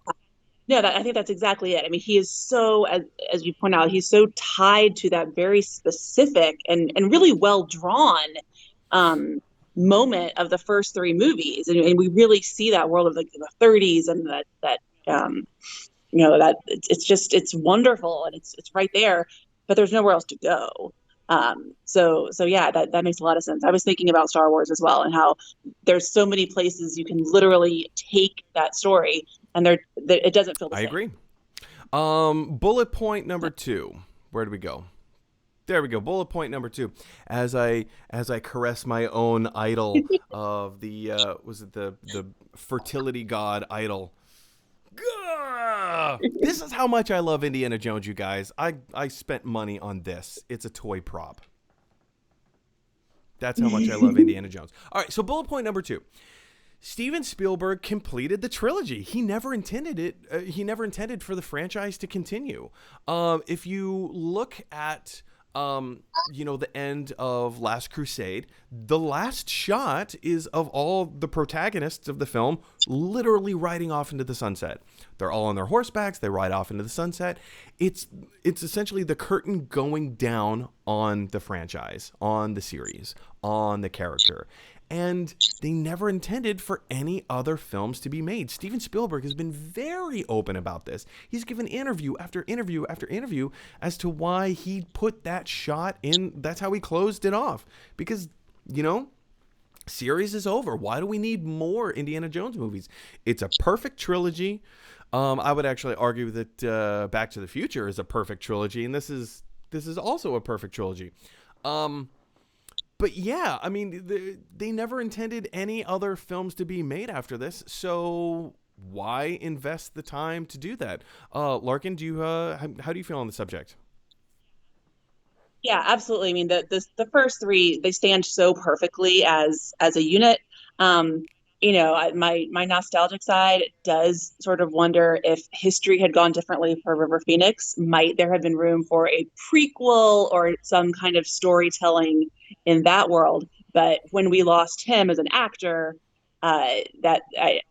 No, I think that's exactly it. I mean, he is so, as you point out, he's so tied to that very specific and really well drawn um, moment of the first three movies, and we really see that world of like the 30s and that um, that it's wonderful and it's right there, but there's nowhere else to go. So yeah, that makes a lot of sense. I was thinking about Star Wars as well and how there's so many places you can literally take that story and it doesn't feel the I same. agree. Bullet point number 2. Where do we go? There we go. Bullet point number 2. As I caress my own idol of the was it the fertility god idol. Gah! This is how much I love Indiana Jones, you guys. I spent money on this. It's a toy prop. That's how much I love Indiana Jones. All right, so bullet point number 2. Steven Spielberg completed the trilogy. He never intended it. He never intended for the franchise to continue. If you look at, the end of Last Crusade, the last shot is of all the protagonists of the film literally riding off into the sunset. They're all on their horsebacks. They ride off into the sunset. It's essentially the curtain going down on the franchise, on the series, on the character. And they never intended for any other films to be made. Steven Spielberg has been very open about this. He's given interview after interview after interview as to why he put that shot in. That's how he closed it off. Because, series is over. Why do we need more Indiana Jones movies? It's a perfect trilogy. I would actually argue that Back to the Future is a perfect trilogy, and this is also a perfect trilogy. But yeah, I mean, they never intended any other films to be made after this, so why invest the time to do that? Larkin, how do you feel on the subject? Yeah, absolutely. I mean, the first three, they stand so perfectly as a unit. Um, my nostalgic side does sort of wonder if history had gone differently for River Phoenix. Might there have been room for a prequel or some kind of storytelling in that world? But when we lost him as an actor, that I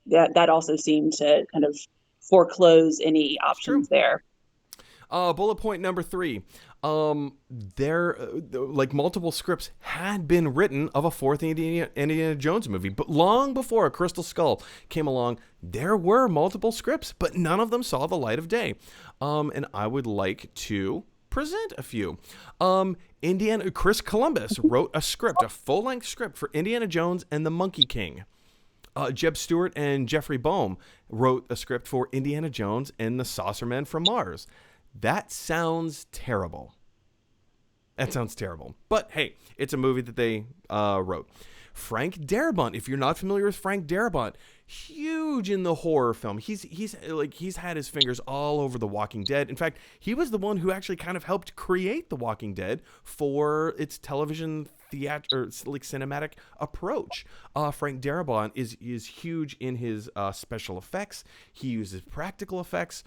that also seemed to kind of foreclose any It's true. options there. Bullet point number 3. Like multiple scripts had been written of a fourth Indiana Jones movie, but long before A Crystal Skull came along, there were multiple scripts, but none of them saw the light of day. And I would like to present a few. Chris Columbus wrote a script, a full-length script for Indiana Jones and the Monkey King. Jeb Stewart and Jeffrey Boehm wrote a script for Indiana Jones and the Saucermen from Mars. That sounds terrible. But hey, it's a movie that they wrote. Frank Darabont, if you're not familiar with Frank Darabont, huge in the horror film. He's had his fingers all over The Walking Dead. In fact, he was the one who actually kind of helped create The Walking Dead for its television cinematic approach. Frank Darabont is huge in his special effects. He uses practical effects.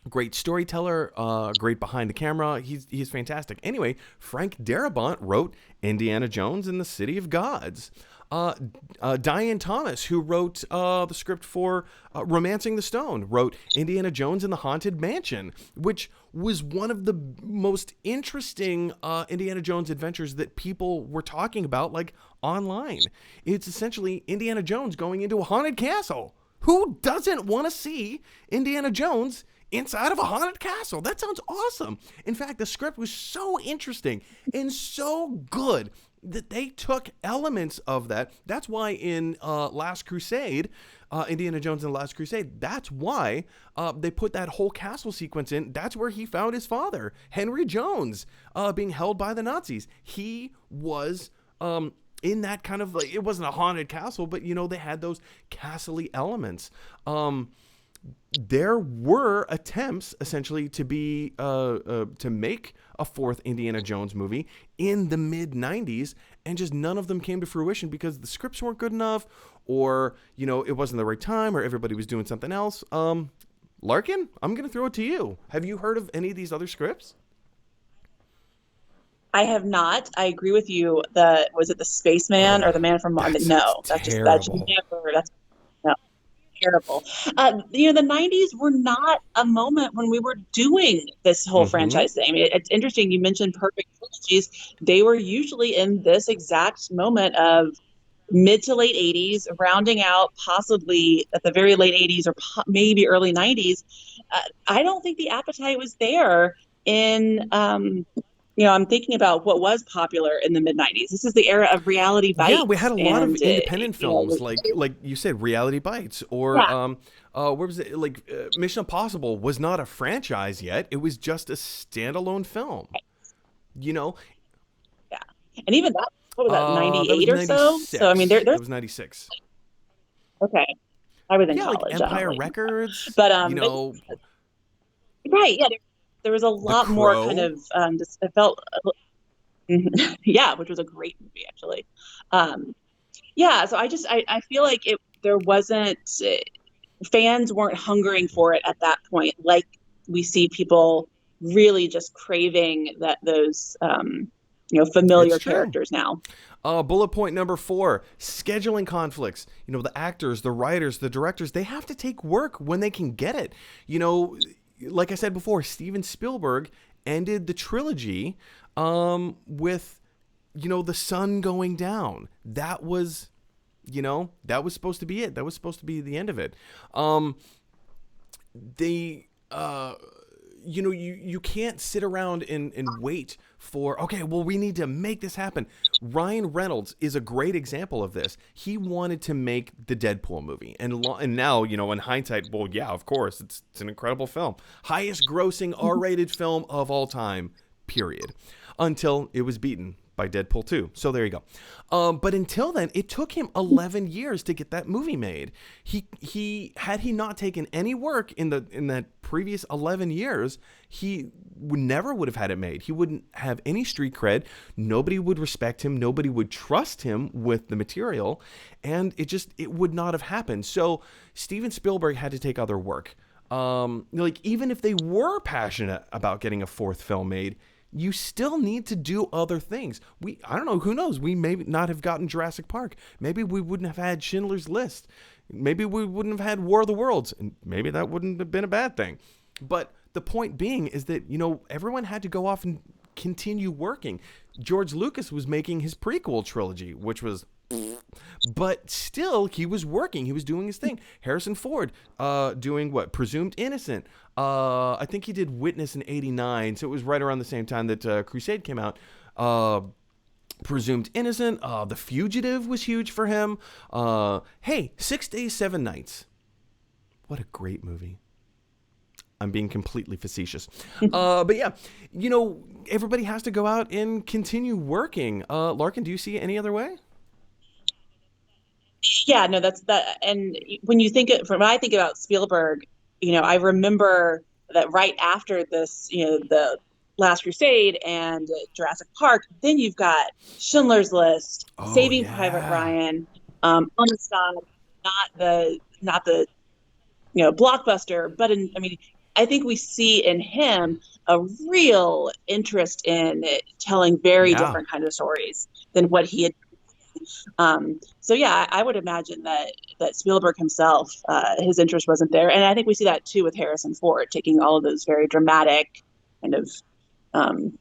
Great storyteller, great behind the camera. He's fantastic. Anyway, Frank Darabont wrote Indiana Jones and the City of Gods. Diane Thomas, who wrote the script for Romancing the Stone, wrote Indiana Jones and the Haunted Mansion, which was one of the most interesting Indiana Jones adventures that people were talking about, like, online. It's essentially Indiana Jones going into a haunted castle. Who doesn't want to see Indiana Jones inside of a haunted castle? That sounds awesome. In fact, the script was so interesting and so good that they took elements of that. That's why in Last Crusade, Indiana Jones and the Last Crusade, that's why they put that whole castle sequence in. That's where he found his father, Henry Jones, being held by the Nazis. He was in that kind of, like, it wasn't a haunted castle, but they had those castle-y elements. there were attempts essentially to make a fourth Indiana Jones movie in the mid 90s, and just none of them came to fruition because the scripts weren't good enough, or it wasn't the right time, or everybody was doing something else. Larkin, I'm gonna throw it to you. Have you heard of any of these other scripts? I have not. I agree with you. Was it the Spaceman or the Man from Mars? That's No, that should terrible. never. That's no, terrible. The '90s were not a moment when we were doing this whole Mm-hmm. franchise thing. I mean, it's interesting. You mentioned perfect trilogies. They were usually in this exact moment of mid to late '80s, rounding out possibly at the very late '80s or maybe early '90s. I don't think the appetite was there in I'm thinking about what was popular in the mid '90s. This is the era of reality Yeah, we had bites, a lot of and independent films, it like you said, Reality Bites, or yeah, where was it? Like Mission Impossible was not a franchise yet; it was just a standalone film. You know, yeah, and even that, what was that, that was '98 or so? So I mean, '96. That there's was '96. okay. I was in Yeah, like college. I don't Empire really, Records. but right, yeah, there was a The lot more kind Crow. of just it felt yeah, which was a great movie actually. Um, yeah, so I feel like there wasn't fans weren't hungering for it at that point, like we see people really just craving those It's familiar true. characters now. Bullet point number 4: scheduling conflicts. The actors, the writers, the directors, they have to take work when they can get it. Like I said before, Steven Spielberg ended the trilogy with, the sun going down. That was supposed to be it. That was supposed to be the end of it. They you can't sit around and wait for, okay, well, we need to make this happen. Ryan Reynolds is a great example of this. He wanted to make the Deadpool movie, and now, in hindsight, well, yeah, of course, it's an incredible film, highest grossing R-rated film of all time, period, until it was beaten by Deadpool 2. So there you go. But until then, it took him 11 years to get that movie made. He had he not taken any work in that previous 11 years, he would have had it made. He wouldn't have any street cred. Nobody would respect him. Nobody would trust him with the material, and it would not have happened. So Steven Spielberg had to take other work. Like, even if they were passionate about getting a fourth film made, you still need to do other things. I don't know, who knows? We may not have gotten Jurassic Park. Maybe we wouldn't have had Schindler's List. Maybe we wouldn't have had War of the Worlds, and maybe that wouldn't have been a bad thing. But the point being is that, everyone had to go off and continue working. George Lucas was making his prequel trilogy, which was, but still, he was working. He was doing his thing. Harrison Ford, doing what? Presumed Innocent. I think he did Witness in '89, so it was right around the same time that Crusade came out. Presumed Innocent. The Fugitive was huge for him. Hey, 6 Days, 7 Nights. What a great movie. I'm being completely facetious. But yeah, everybody has to go out and continue working. Larkin, do you see it any other way? Yeah, no, that's that. And when I think about Spielberg, I remember that right after this, the Last Crusade and Jurassic Park, then you've got Schindler's List, Oh, Saving Private yeah. Ryan, on the side, not the blockbuster, but I mean, I think we see in him a real interest in telling very Yeah. different kinds of stories than what he had. So yeah, I would imagine that Spielberg himself, his interest wasn't there, and I think we see that too with Harrison Ford taking all of those very dramatic kind of.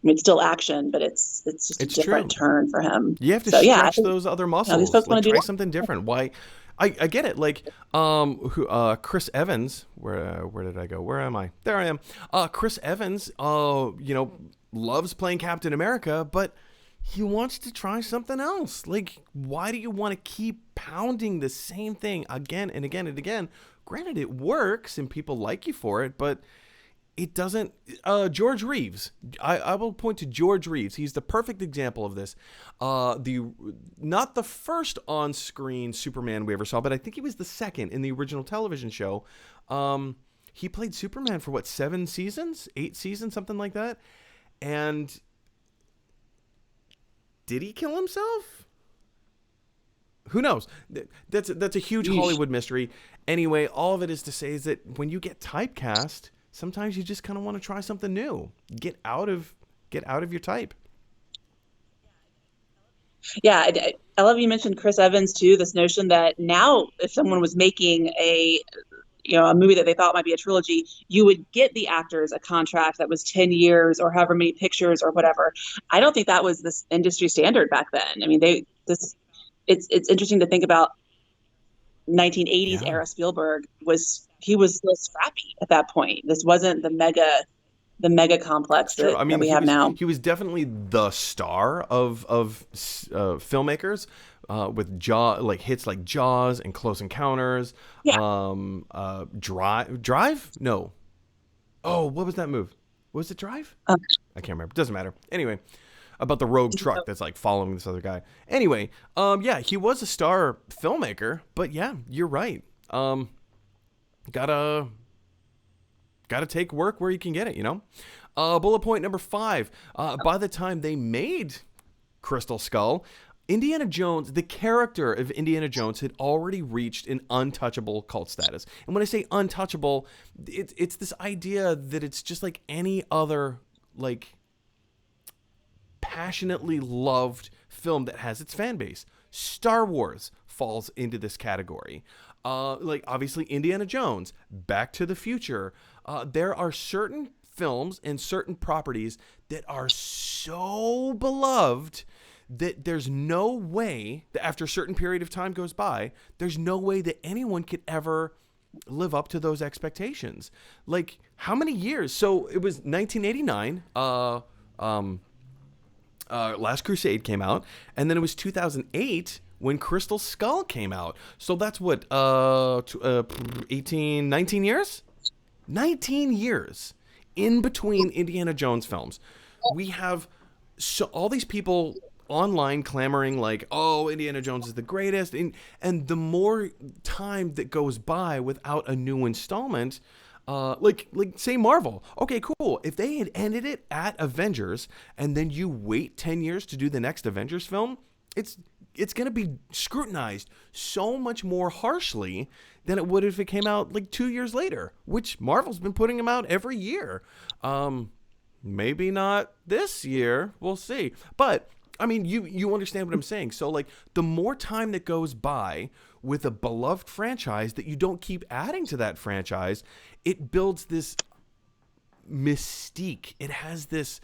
It's still action, but it's just a It's true. different turn for him. You have to So yeah, I stretch think those other these muscles. folks Like, want to do try that. something different. Why? I get it. Like, Chris Evans. Where did I go? Where am I? There I am. Chris Evans. Loves playing Captain America, but he wants to try something else. Like, why do you want to keep pounding the same thing again and again and again? Granted, it works and people like you for it, but it doesn't. George Reeves. I will point to George Reeves. He's the perfect example of this. The Not the first on-screen Superman we ever saw, but I think he was the second in the original television show. He played Superman for what, 7 seasons, 8 seasons, something like that. And did he kill himself? Who knows? That's a huge Hollywood mystery. Anyway, all of it is to say is that when you get typecast, sometimes you just kind of want to try something new. Get out of your type. Yeah, I love you mentioned Chris Evans too. This notion that now, if someone was making a movie that they thought might be a trilogy, you would get the actors a contract that was 10 years or however many pictures or whatever. I don't think that was this industry standard back then. I mean, it's interesting to think about 1980s era Spielberg was still scrappy at that point. This wasn't the mega complex that we have now. He was definitely the star of filmmakers with hits like Jaws and Close Encounters. Yeah. Drive? No. Oh, what was that movie? Was it Drive? I can't remember. Doesn't matter. Anyway, about the rogue truck that's like following this other guy. Anyway, yeah, he was a star filmmaker, but yeah, you're right. Gotta take work where you can get it, you know? Bullet point number 5. By the time they made Crystal Skull, Indiana Jones, the character of Indiana Jones, had already reached an untouchable cult status. And when I say untouchable, it's this idea that it's just like any other, like, passionately loved film that has its fan base. Star Wars falls into this category. Like, obviously, Indiana Jones, Back to the Future. There are certain films and certain properties that are so beloved that there's no way that after a certain period of time goes by, there's no way that anyone could ever live up to those expectations. Like, how many years? So it was 1989. Last Crusade came out, and then it was 2008 when Crystal Skull came out. So that's what, 19 years? 19 years in between Indiana Jones films. We have all these people online clamoring like, oh, Indiana Jones is the greatest. And the more time that goes by without a new installment, like say Marvel. Okay, cool. If they had ended it at Avengers and then you wait 10 years to do the next Avengers film, it's going to be scrutinized so much more harshly than it would if it came out like 2 years later, which Marvel's been putting them out every year. Maybe not this year. We'll see. But I mean, you understand what I'm saying. So like the more time that goes by with a beloved franchise that you don't keep adding to that franchise, it builds this mystique. It has this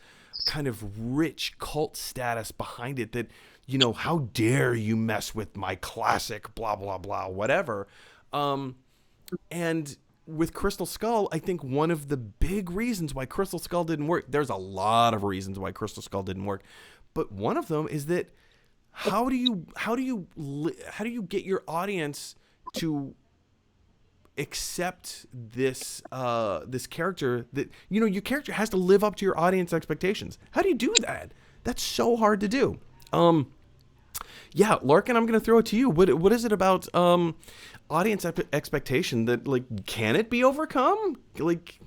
kind of rich cult status behind it that, you know, how dare you mess with my classic, blah, blah, blah, whatever. And with Crystal Skull, I think one of the big reasons why Crystal Skull didn't work, there's a lot of reasons why Crystal Skull didn't work, but one of them is that how do you get your audience to accept this this character that, you know, your character has to live up to your audience expectations? How do you do that? That's so hard to do. Yeah, Larkin, I'm going to throw it to you. What is it about audience expectation that, like, can it be overcome? Like,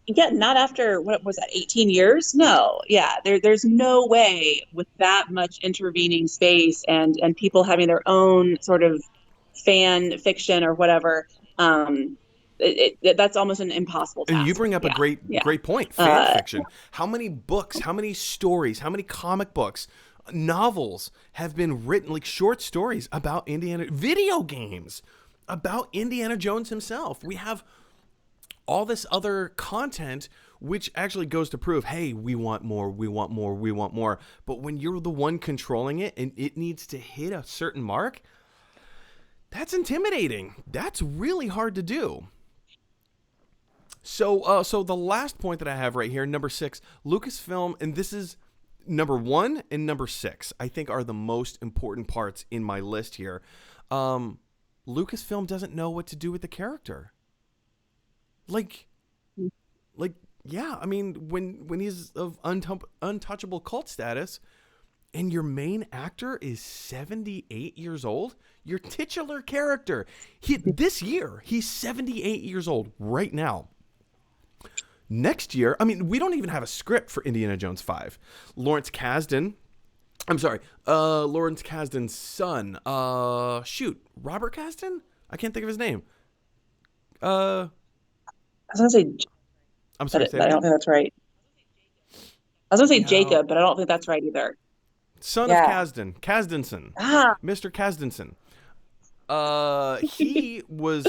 yeah, not after, what was that, 18 years? No, yeah, there's no way with that much intervening space and people having their own sort of fan fiction or whatever. That's almost an impossible task. And you bring up a great point. Fan fiction. How many books, how many stories, how many comic books, novels have been written, like short stories about video games about Indiana Jones himself? We have all this other content, which actually goes to prove, hey, we want more, we want more, we want more. But when you're the one controlling it and it needs to hit a certain mark, that's intimidating. That's really hard to do. So the last point that I have right here, number 6, Lucasfilm, and this is number 1 and number 6, I think are the most important parts in my list here. Lucasfilm doesn't know what to do with the character. Like, like, yeah, I mean, when he's of untouchable cult status, and your main actor is 78 years old, your titular character, this year, he's 78 years old right now. Next year, I mean, we don't even have a script for Indiana Jones 5. Lawrence Kasdan, Lawrence Kasdan's son, Robert Kasdan? I can't think of his name. I was gonna say, I'm sorry, say but I don't think that's right. I was gonna say no. Jacob, but I don't think that's right either. Son of Yeah. Kasdanson, Ah, Mr. Kasdanson. He was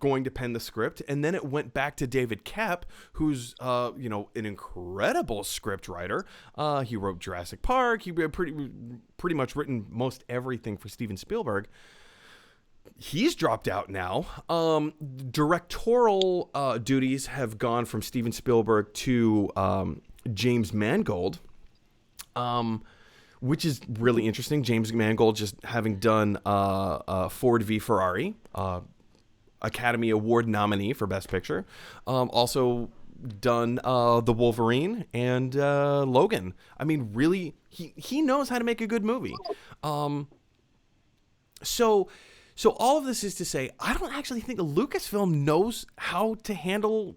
going to pen the script, and then it went back to David Koepp, who's an incredible script writer. He wrote Jurassic Park. He pretty much written most everything for Steven Spielberg. He's dropped out now. Directorial duties have gone from Steven Spielberg to James Mangold. Which is really interesting. James Mangold just having done Ford v Ferrari, Academy Award nominee for Best Picture. Also done The Wolverine and Logan. I mean, really, he knows how to make a good movie. So all of this is to say, I don't actually think Lucasfilm knows how to handle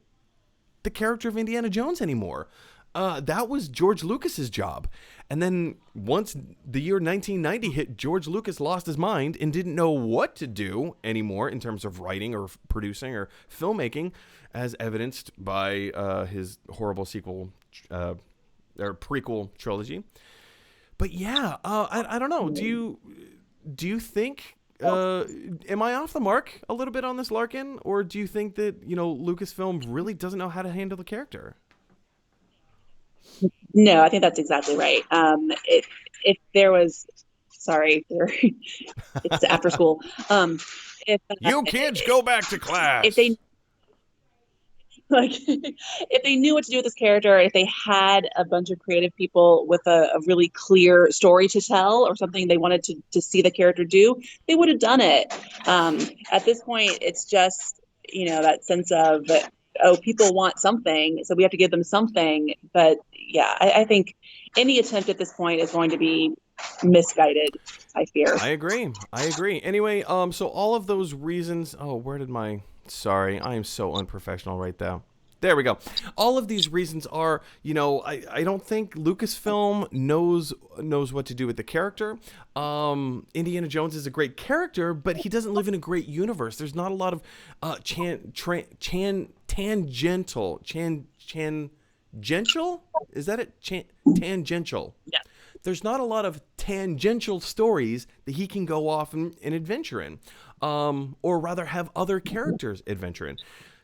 the character of Indiana Jones anymore. That was George Lucas's job. And then once the year 1990 hit, George Lucas lost his mind and didn't know what to do anymore in terms of writing or producing or filmmaking, as evidenced by his horrible sequel or prequel trilogy. But yeah, I don't know. Do you think am I off the mark a little bit on this, Larkin, or do you think that Lucasfilm really doesn't know how to handle the character? no, I think that's exactly right. If there was, sorry, it's after school. If You kids go back to class. if they like if they knew what to do with this character, if they had a bunch of creative people with a really clear story to tell or something they wanted to see the character do, they would have done it. At this point, it's just that sense of, oh, people want something, so we have to give them something. But yeah, I think any attempt at this point is going to be misguided, I fear. I agree. Anyway, so all of those reasons. Oh, where did my? Sorry, I am so unprofessional right now. There we go. All of these reasons are, I don't think Lucasfilm knows what to do with the character. Indiana Jones is a great character, but he doesn't live in a great universe. There's not a lot of tangential. Is that it? Tangential. Yeah. There's not a lot of tangential stories that he can go off and adventure in, or rather have other characters adventure in.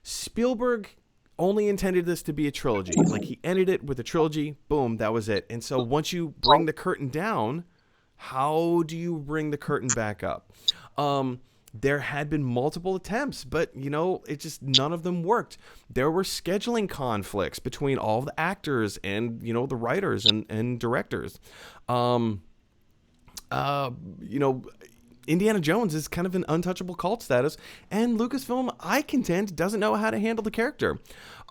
Spielberg only intended this to be a trilogy. Like, he ended it with a trilogy, boom, that was it. And so once you bring the curtain down, how do you bring the curtain back up? There had been multiple attempts, but it just, none of them worked. There were scheduling conflicts between all the actors and the writers and directors. Indiana Jones is kind of an untouchable cult status, and Lucasfilm, I contend, doesn't know how to handle the character.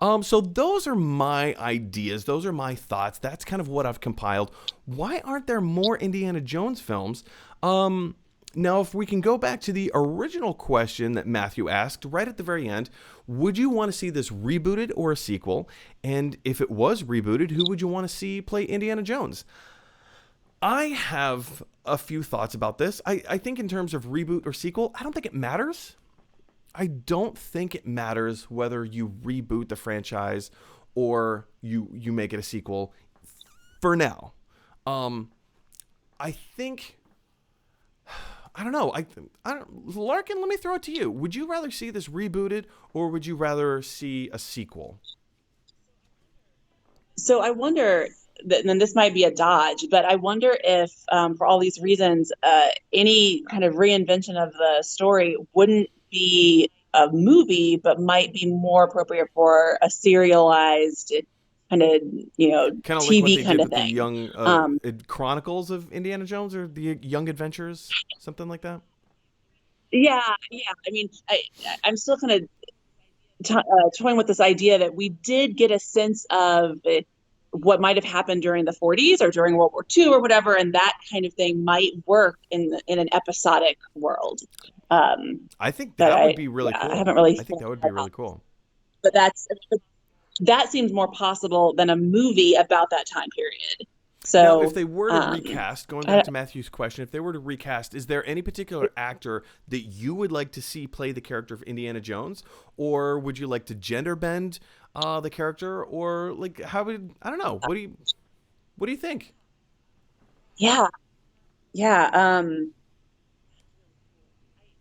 So those are my ideas. Those are my thoughts. That's kind of what I've compiled. Why aren't there more Indiana Jones films? Now, if we can go back to the original question that Matthew asked right at the very end, would you want to see this rebooted or a sequel? And if it was rebooted, who would you want to see play Indiana Jones? I have a few thoughts about this. I think in terms of reboot or sequel, I don't think it matters. I don't think it matters whether you reboot the franchise or you make it a sequel for now. I think... I don't know. Larkin, let me throw it to you. Would you rather see this rebooted or would you rather see a sequel? So I wonder, and this might be a dodge, but I wonder if, for all these reasons, any kind of reinvention of the story wouldn't be a movie, but might be more appropriate for a serialized kind of, kind of TV like what they kind did of with the thing. young Chronicles of Indiana Jones, or the Young Adventures, something like that. Yeah, yeah. I mean, I'm still kind of toying with this idea that we did get a sense of what might have happened during the 40s or during World War II or whatever, and that kind of thing might work in an episodic world. I think But that would be really I cool. haven't really I think thought that would be about really cool. but that seems more possible than a movie about that time period. Now, if So, they were to recast, going back I, to Matthew's question, if they were to recast, is there any particular actor that you would like to see play the character of Indiana Jones, or would you like to gender bend the character, or like how would I don't know? What do you think? yeah, yeah.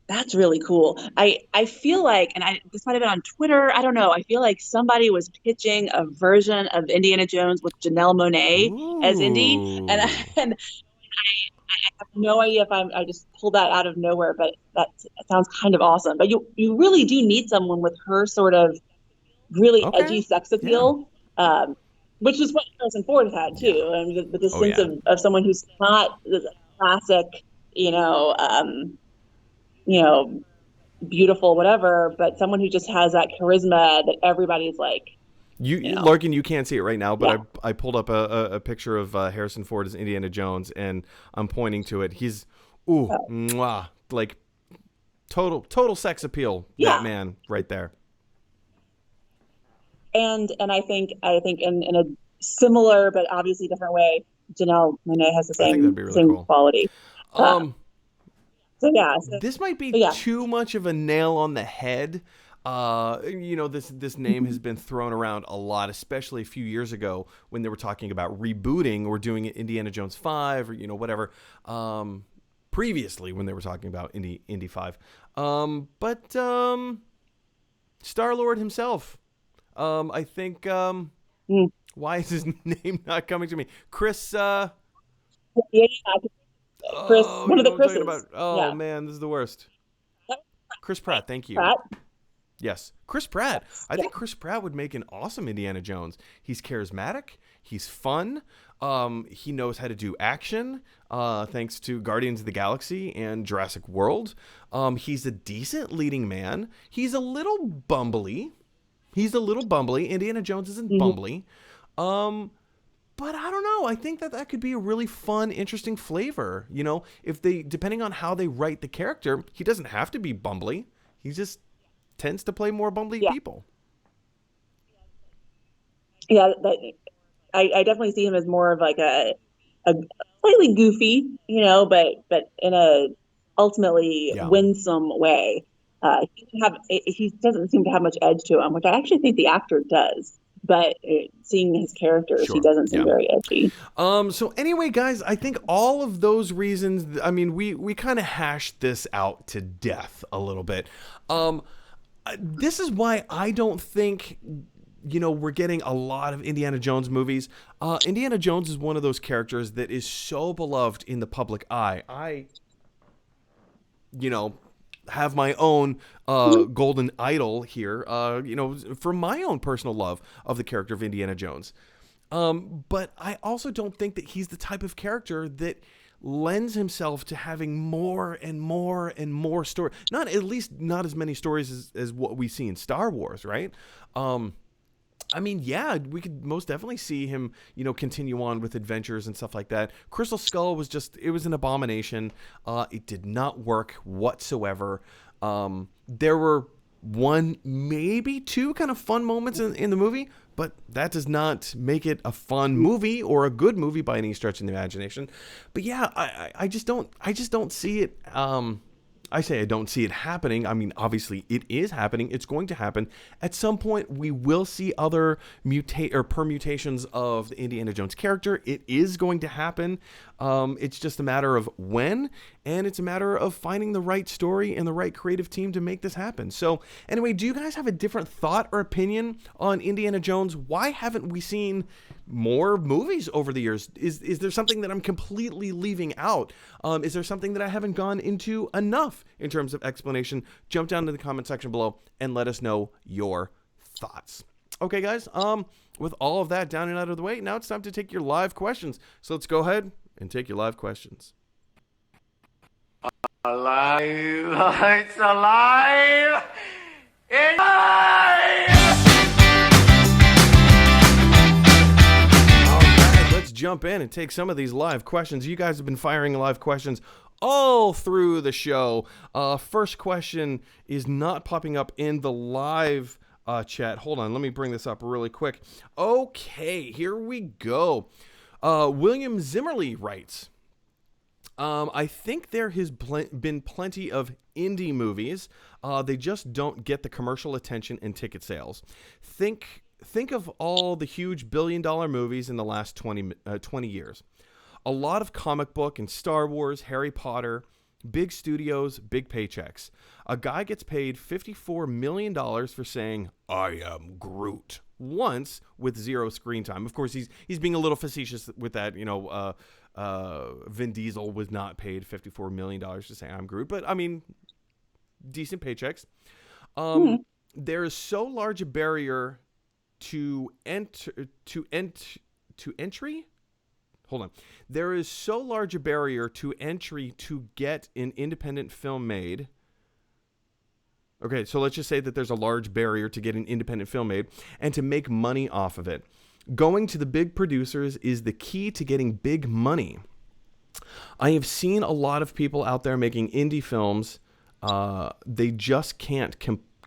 That's really cool. I feel like, and this might have been on Twitter. I don't know. I feel like somebody was pitching a version of Indiana Jones with Janelle Monáe as Indy, and Ooh. and I have no idea if I just pulled that out of nowhere, but that sounds kind of awesome. But you really do need someone with her sort of really Okay. edgy sex Yeah. appeal, which is what Harrison Ford had Yeah. too. And with the Oh sense yeah. of someone who's not the classic, you know, um, you know, beautiful, whatever, but someone who just has that charisma that everybody's like, you know, Larkin, you can't see it right now, but yeah, I pulled up a picture of Harrison Ford as Indiana Jones, and I'm pointing to it. He's mwah, like total sex appeal. That yeah. man right there. And I think in a similar but obviously different way, Janelle Monáe has the I think that'd same be really same cool. quality. Uh, Um, so yeah, this might be but yeah. too much of a nail on the head. This name has been thrown around a lot, especially a few years ago when they were talking about rebooting or doing Indiana Jones 5 or whatever. Previously when they were talking about Indy 5. But Star-Lord himself. I think Mm. why is his name not coming to me? Chris Yeah, Chris, oh, one you of the know what I'm talking Chris's. about. Oh Yeah. man, this is the worst. Chris Pratt, thank you. Pratt. Yes, Chris Pratt. I Yeah. think Chris Pratt would make an awesome Indiana Jones. He's charismatic. He's fun. He knows how to do action. Thanks to Guardians of the Galaxy and Jurassic World. He's a decent leading man. He's a little bumbly. Indiana Jones isn't Mhm. bumbly. Um, but I don't know. I think that could be a really fun, interesting flavor. If they, depending on how they write the character, he doesn't have to be bumbly. He just tends to play more bumbly Yeah. people. Yeah. I definitely see him as more of like a slightly goofy, but in a ultimately Yeah, winsome way. He doesn't seem to have much edge to him, which I actually think the actor does. But seeing his characters, he sure. doesn't seem Yeah. very edgy. So anyway, guys, I think all of those reasons. I mean, we kind of hashed this out to death a little bit. This is why I don't think we're getting a lot of Indiana Jones movies. Indiana Jones is one of those characters that is so beloved in the public eye. I have my own golden idol here, for my own personal love of the character of Indiana Jones. But I also don't think that he's the type of character that lends himself to having more and more and more story. Not at least not as many stories as what we see in Star Wars, right? I mean, yeah, we could most definitely see him, continue on with adventures and stuff like that. Crystal Skull was it was an abomination. It did not work whatsoever. There were one, maybe two kind of fun moments in the movie, but that does not make it a fun movie or a good movie by any stretch of the imagination. But yeah, I just don't see it. I say I don't see it happening. I mean, obviously it is happening. It's going to happen. At some point, we will see other permutations of the Indiana Jones character. It is going to happen. It's just a matter of when, and it's a matter of finding the right story and the right creative team to make this happen. So anyway, do you guys have a different thought or opinion on Indiana Jones? Why haven't we seen more movies over the years? Is there something that I'm completely leaving out? Is there something that I haven't gone into enough in terms of explanation? Jump down to the comment section below and let us know your thoughts. Okay, guys, with all of that down and out of the way, now it's time to take your live questions. So let's go ahead and take your live questions. Alive! It's alive! All right, let's jump in and take some of these live questions. You guys have been firing live questions all through the show. First question is not popping up in the live chat. Hold on, let me bring this up really quick. Okay, here we go. William Zimmerly writes, I think there has been plenty of indie movies. They just don't get the commercial attention and ticket sales. Think of all the huge billion-dollar movies in the last 20 years. A lot of comic book and Star Wars, Harry Potter, big studios, big paychecks. A guy gets paid $54 million for saying, "I am Groot," once with zero screen time. Of course, he's being a little facetious with that. Vin Diesel was not paid $54 million to say "I'm Groot," but I mean, decent paychecks. There is so large a barrier to entry. Hold on. There is so large a barrier to entry to get an independent film made. Okay, so let's just say that there's a large barrier to get an independent film made and to make money off of it. Going to the big producers is the key to getting big money. I have seen a lot of people out there making indie films. They just can't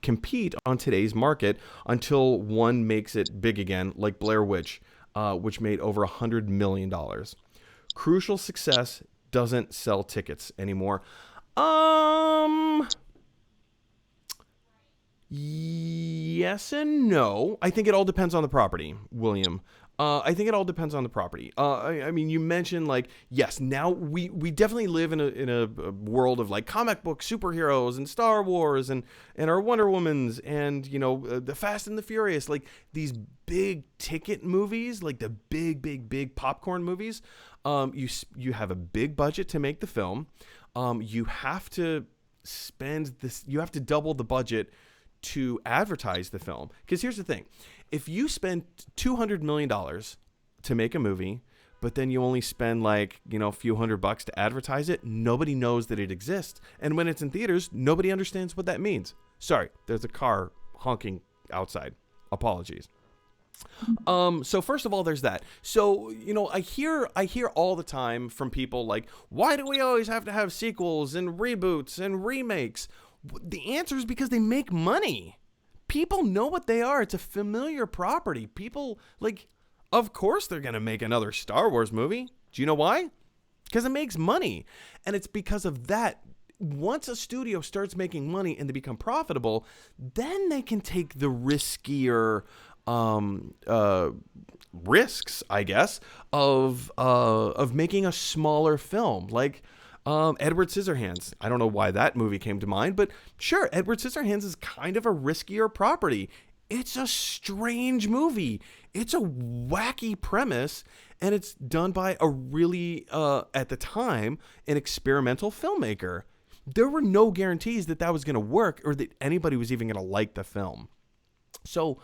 compete on today's market until one makes it big again, like Blair Witch, which made over $100 million. Crucial success doesn't sell tickets anymore. Yes and no. I think it all depends on the property, William. I think it all depends on the property. I mean, you mentioned like, yes, now we definitely live in a world of like comic book superheroes and Star Wars and our Wonder Womans and, the Fast and the Furious, like these big ticket movies, like the big popcorn movies. You have a big budget to make the film. You have to you have to double the budget to advertise the film. Because here's the thing. If you spend $200 million to make a movie, but then you only spend like, a few $100 to advertise it, nobody knows that it exists. And when it's in theaters, nobody understands what that means. Sorry, there's a car honking outside. Apologies. So first of all, there's that. So, I hear all the time from people like, why do we always have to have sequels and reboots and remakes? The answer is because they make money. People know what they are. It's a familiar property. People, of course they're going to make another Star Wars movie. Do you know why? Because it makes money. And it's because of that. Once a studio starts making money and they become profitable, then they can take the riskier risks, I guess, of making a smaller film. Like Edward Scissorhands. I don't know why that movie came to mind, but sure, Edward Scissorhands is kind of a riskier property. It's a strange movie. It's a wacky premise, and it's done by a really, at the time, an experimental filmmaker. There were no guarantees that that was going to work or that anybody was even going to like the film. So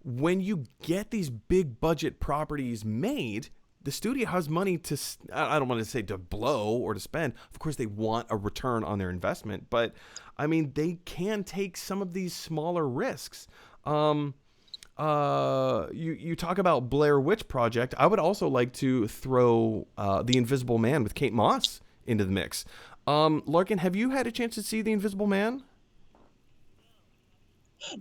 when you get these big budget properties made, the studio has money to, I don't want to say to blow or to spend. Of course, they want a return on their investment, but I mean, they can take some of these smaller risks. You talk about Blair Witch Project. I would also like to throw The Invisible Man with Kate Moss into the mix. Larkin, have you had a chance to see The Invisible Man?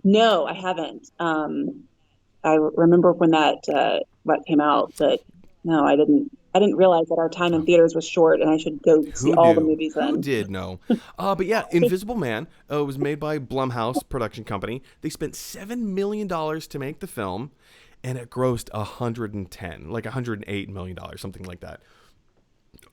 No, I haven't. I remember when that what came out, but no, I didn't. I didn't realize that our time in theaters was short, and I should go see all the movies then. Who did know? But yeah, Invisible Man was made by Blumhouse Production Company. They spent $7 million to make the film, and it grossed $108 million, something like that.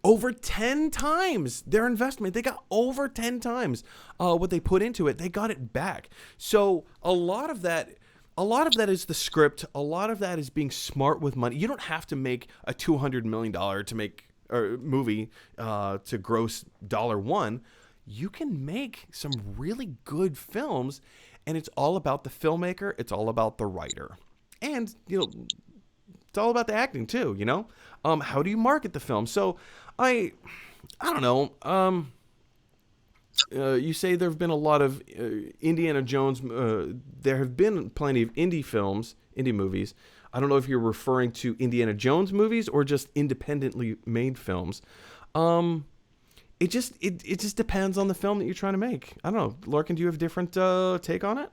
Over 10 times their investment. They got over 10 times what they put into it. They got it back. So a lot of that is the script. A lot of that is being smart with money. You don't have to make a $200 million to make a movie to gross $1. You can make some really good films, and it's all about the filmmaker. It's all about the writer, and it's all about the acting too. How do you market the film? So I don't know. You say there have been a lot of Indiana Jones. There have been plenty of indie films, indie movies. I don't know if you're referring to Indiana Jones movies or just independently made films. It just depends on the film that you're trying to make. I don't know, Larkin. Do you have a different take on it?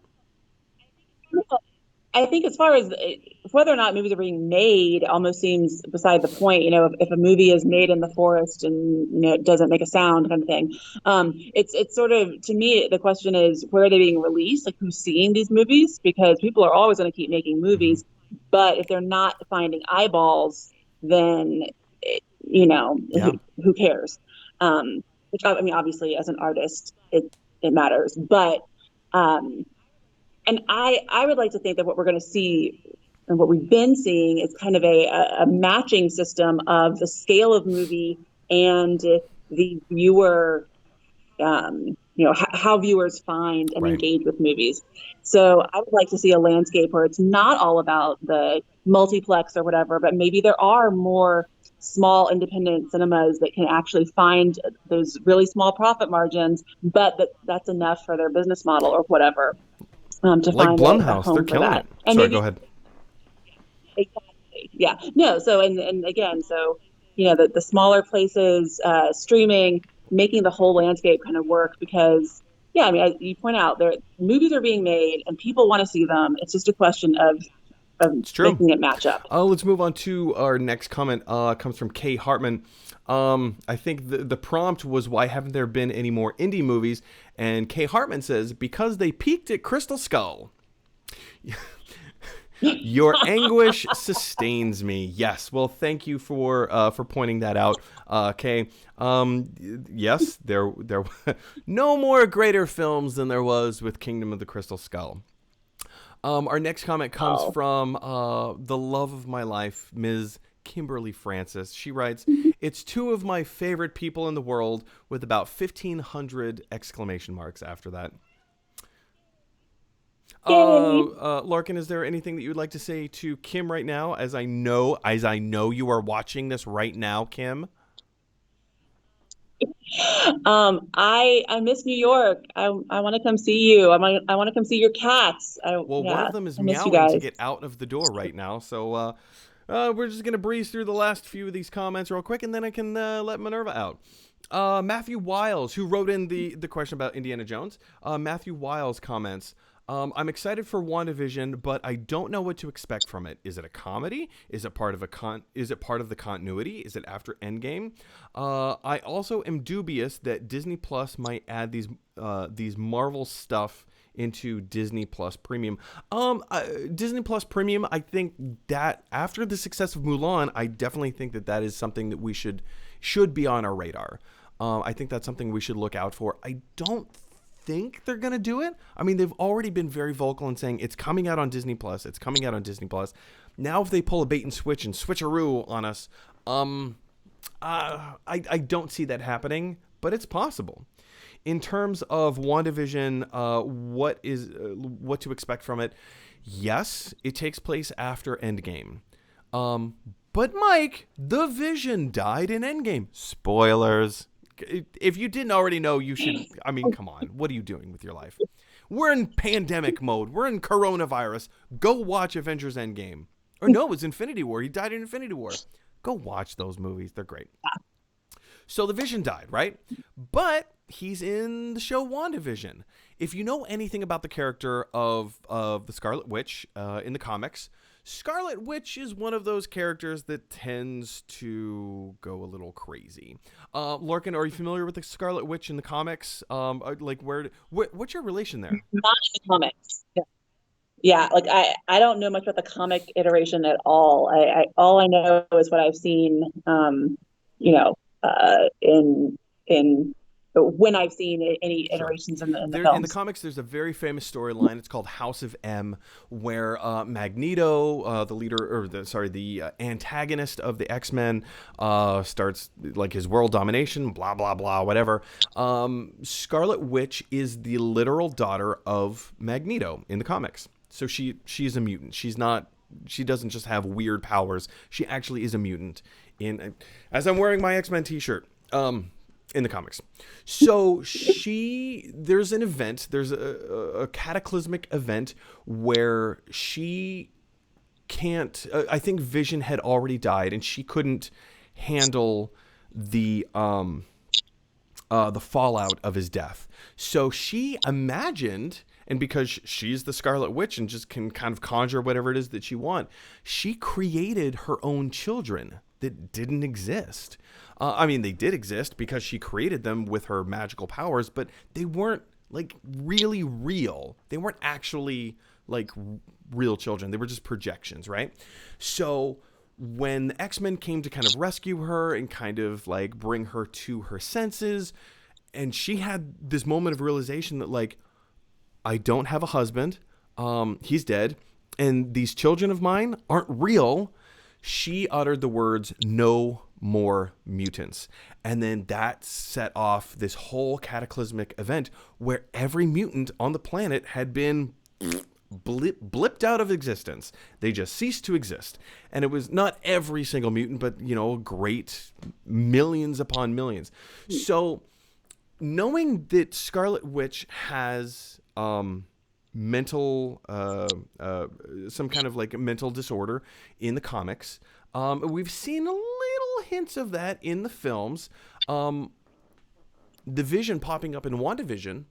I think as far as whether or not movies are being made almost seems beside the point. If a movie is made in the forest and it doesn't make a sound kind of thing, it's sort of, to me, the question is, where are they being released? Like, who's seeing these movies? Because people are always going to keep making Mm-hmm. movies, but if they're not finding eyeballs, then Yeah. who cares? Which, I mean, obviously, as an artist, it matters, but. Um, and I would like to think that what we're going to see and what we've been seeing is kind of a matching system of the scale of movie and the viewer, how viewers find and Right. engage with movies. So I would like to see a landscape where it's not all about the multiplex or whatever, but maybe there are more small independent cinemas that can actually find those really small profit margins, but that's enough for their business model or whatever, to Like find a Blumhouse, they're home for killing that. it. And Sorry, go maybe ahead. exactly, yeah, no. So and again, so the smaller places, streaming, making the whole landscape kind of work because yeah, I mean, as you point out, there movies are being made and people want to see them. It's just a question of It's true. making it match up. Let's move on to our next comment. Comes from Kay Hartman. I think the prompt was, why haven't there been any more indie movies? And Kay Hartman says, because they peaked at Crystal Skull. Your anguish sustains me. Yes. Well, thank you for pointing that out, Kay. Yes, there no more greater films than there was with Kingdom of the Crystal Skull. Our next comment comes Oh. from the love of my life, Ms. Kimberly Francis. She writes, "It's two of my favorite people in the world," with about 1,500 exclamation marks after that. Yay. Larkin, is there anything that you would like to say to Kim right now? As I know you are watching this right now, Kim. I miss New York. I want to come see you. I want to come see your cats. Well, one Yeah, of them is I miss you meowing to guys. get out of the door right now, so we're just gonna breeze through the last few of these comments real quick, and then I can let Minerva out. Matthew Wiles, who wrote in the question about Indiana Jones, Matthew Wiles comments, I'm excited for WandaVision, but I don't know what to expect from it. Is it a comedy? Is it part of Is it part of the continuity? Is it after Endgame? I also am dubious that Disney Plus might add these Marvel stuff into Disney Plus Premium. Disney Plus Premium, I think that after the success of Mulan, I definitely think that is something that we should be on our radar. I think that's something we should look out for. I don't think they're gonna do it. I mean, they've already been very vocal in saying it's coming out on Disney Plus. It's coming out on Disney Plus. Now, if they pull a bait and switch and switcheroo on us, I don't see that happening, but it's possible. In terms of WandaVision, what to expect from it? Yes, it takes place after Endgame. But Mike, the Vision died in Endgame. Spoilers. If you didn't already know, you should. I mean, come on. What are you doing with your life? We're in pandemic mode. We're in coronavirus. Go watch Avengers Endgame. Or no, it was Infinity War. He died in Infinity War. Go watch those movies. They're great. So the Vision died, right? But he's in the show WandaVision. If you know anything about the character of the Scarlet Witch in the comics, Scarlet Witch is one of those characters that tends to go a little crazy. Larkin, are you familiar with the Scarlet Witch in the comics? Like, what's your relation there? Not in the comics. Yeah, like I don't know much about the comic iteration at all. I all I know is what I've seen, you know, in when I've seen any Sure. iterations in the There in the films. comics, there's a very famous storyline. It's called House of M, where Magneto, the leader, or the antagonist of the X-Men, starts like his world domination. Blah blah blah, whatever. Scarlet Witch is the literal daughter of Magneto in the comics. So she's a mutant. She's not. She doesn't just have weird powers. She actually is a mutant. As I'm wearing my X-Men T-shirt. in the comics. So there's an event, there's a cataclysmic event where she can't. I think Vision had already died, and she couldn't handle the fallout of his death. So she imagined, and because she's the Scarlet Witch and just can kind of conjure whatever it is that she wants, she created her own children that didn't exist. I mean, they did exist because she created them with her magical powers, but they weren't like really real. They weren't actually like real children. They were just projections, right? So when the X-Men came to kind of rescue her and kind of like bring her to her senses, and she had this moment of realization that like, I don't have a husband, he's dead, and these children of mine aren't real, she uttered the words, "No more mutants." And then that set off this whole cataclysmic event where every mutant on the planet had been blipped out of existence. They just ceased to exist. And it was not every single mutant, but, you know, great millions upon millions. So knowing that Scarlet Witch has mental, some kind of like mental disorder in the comics, we've seen a little hints of that in the films. The Vision popping up in WandaVision,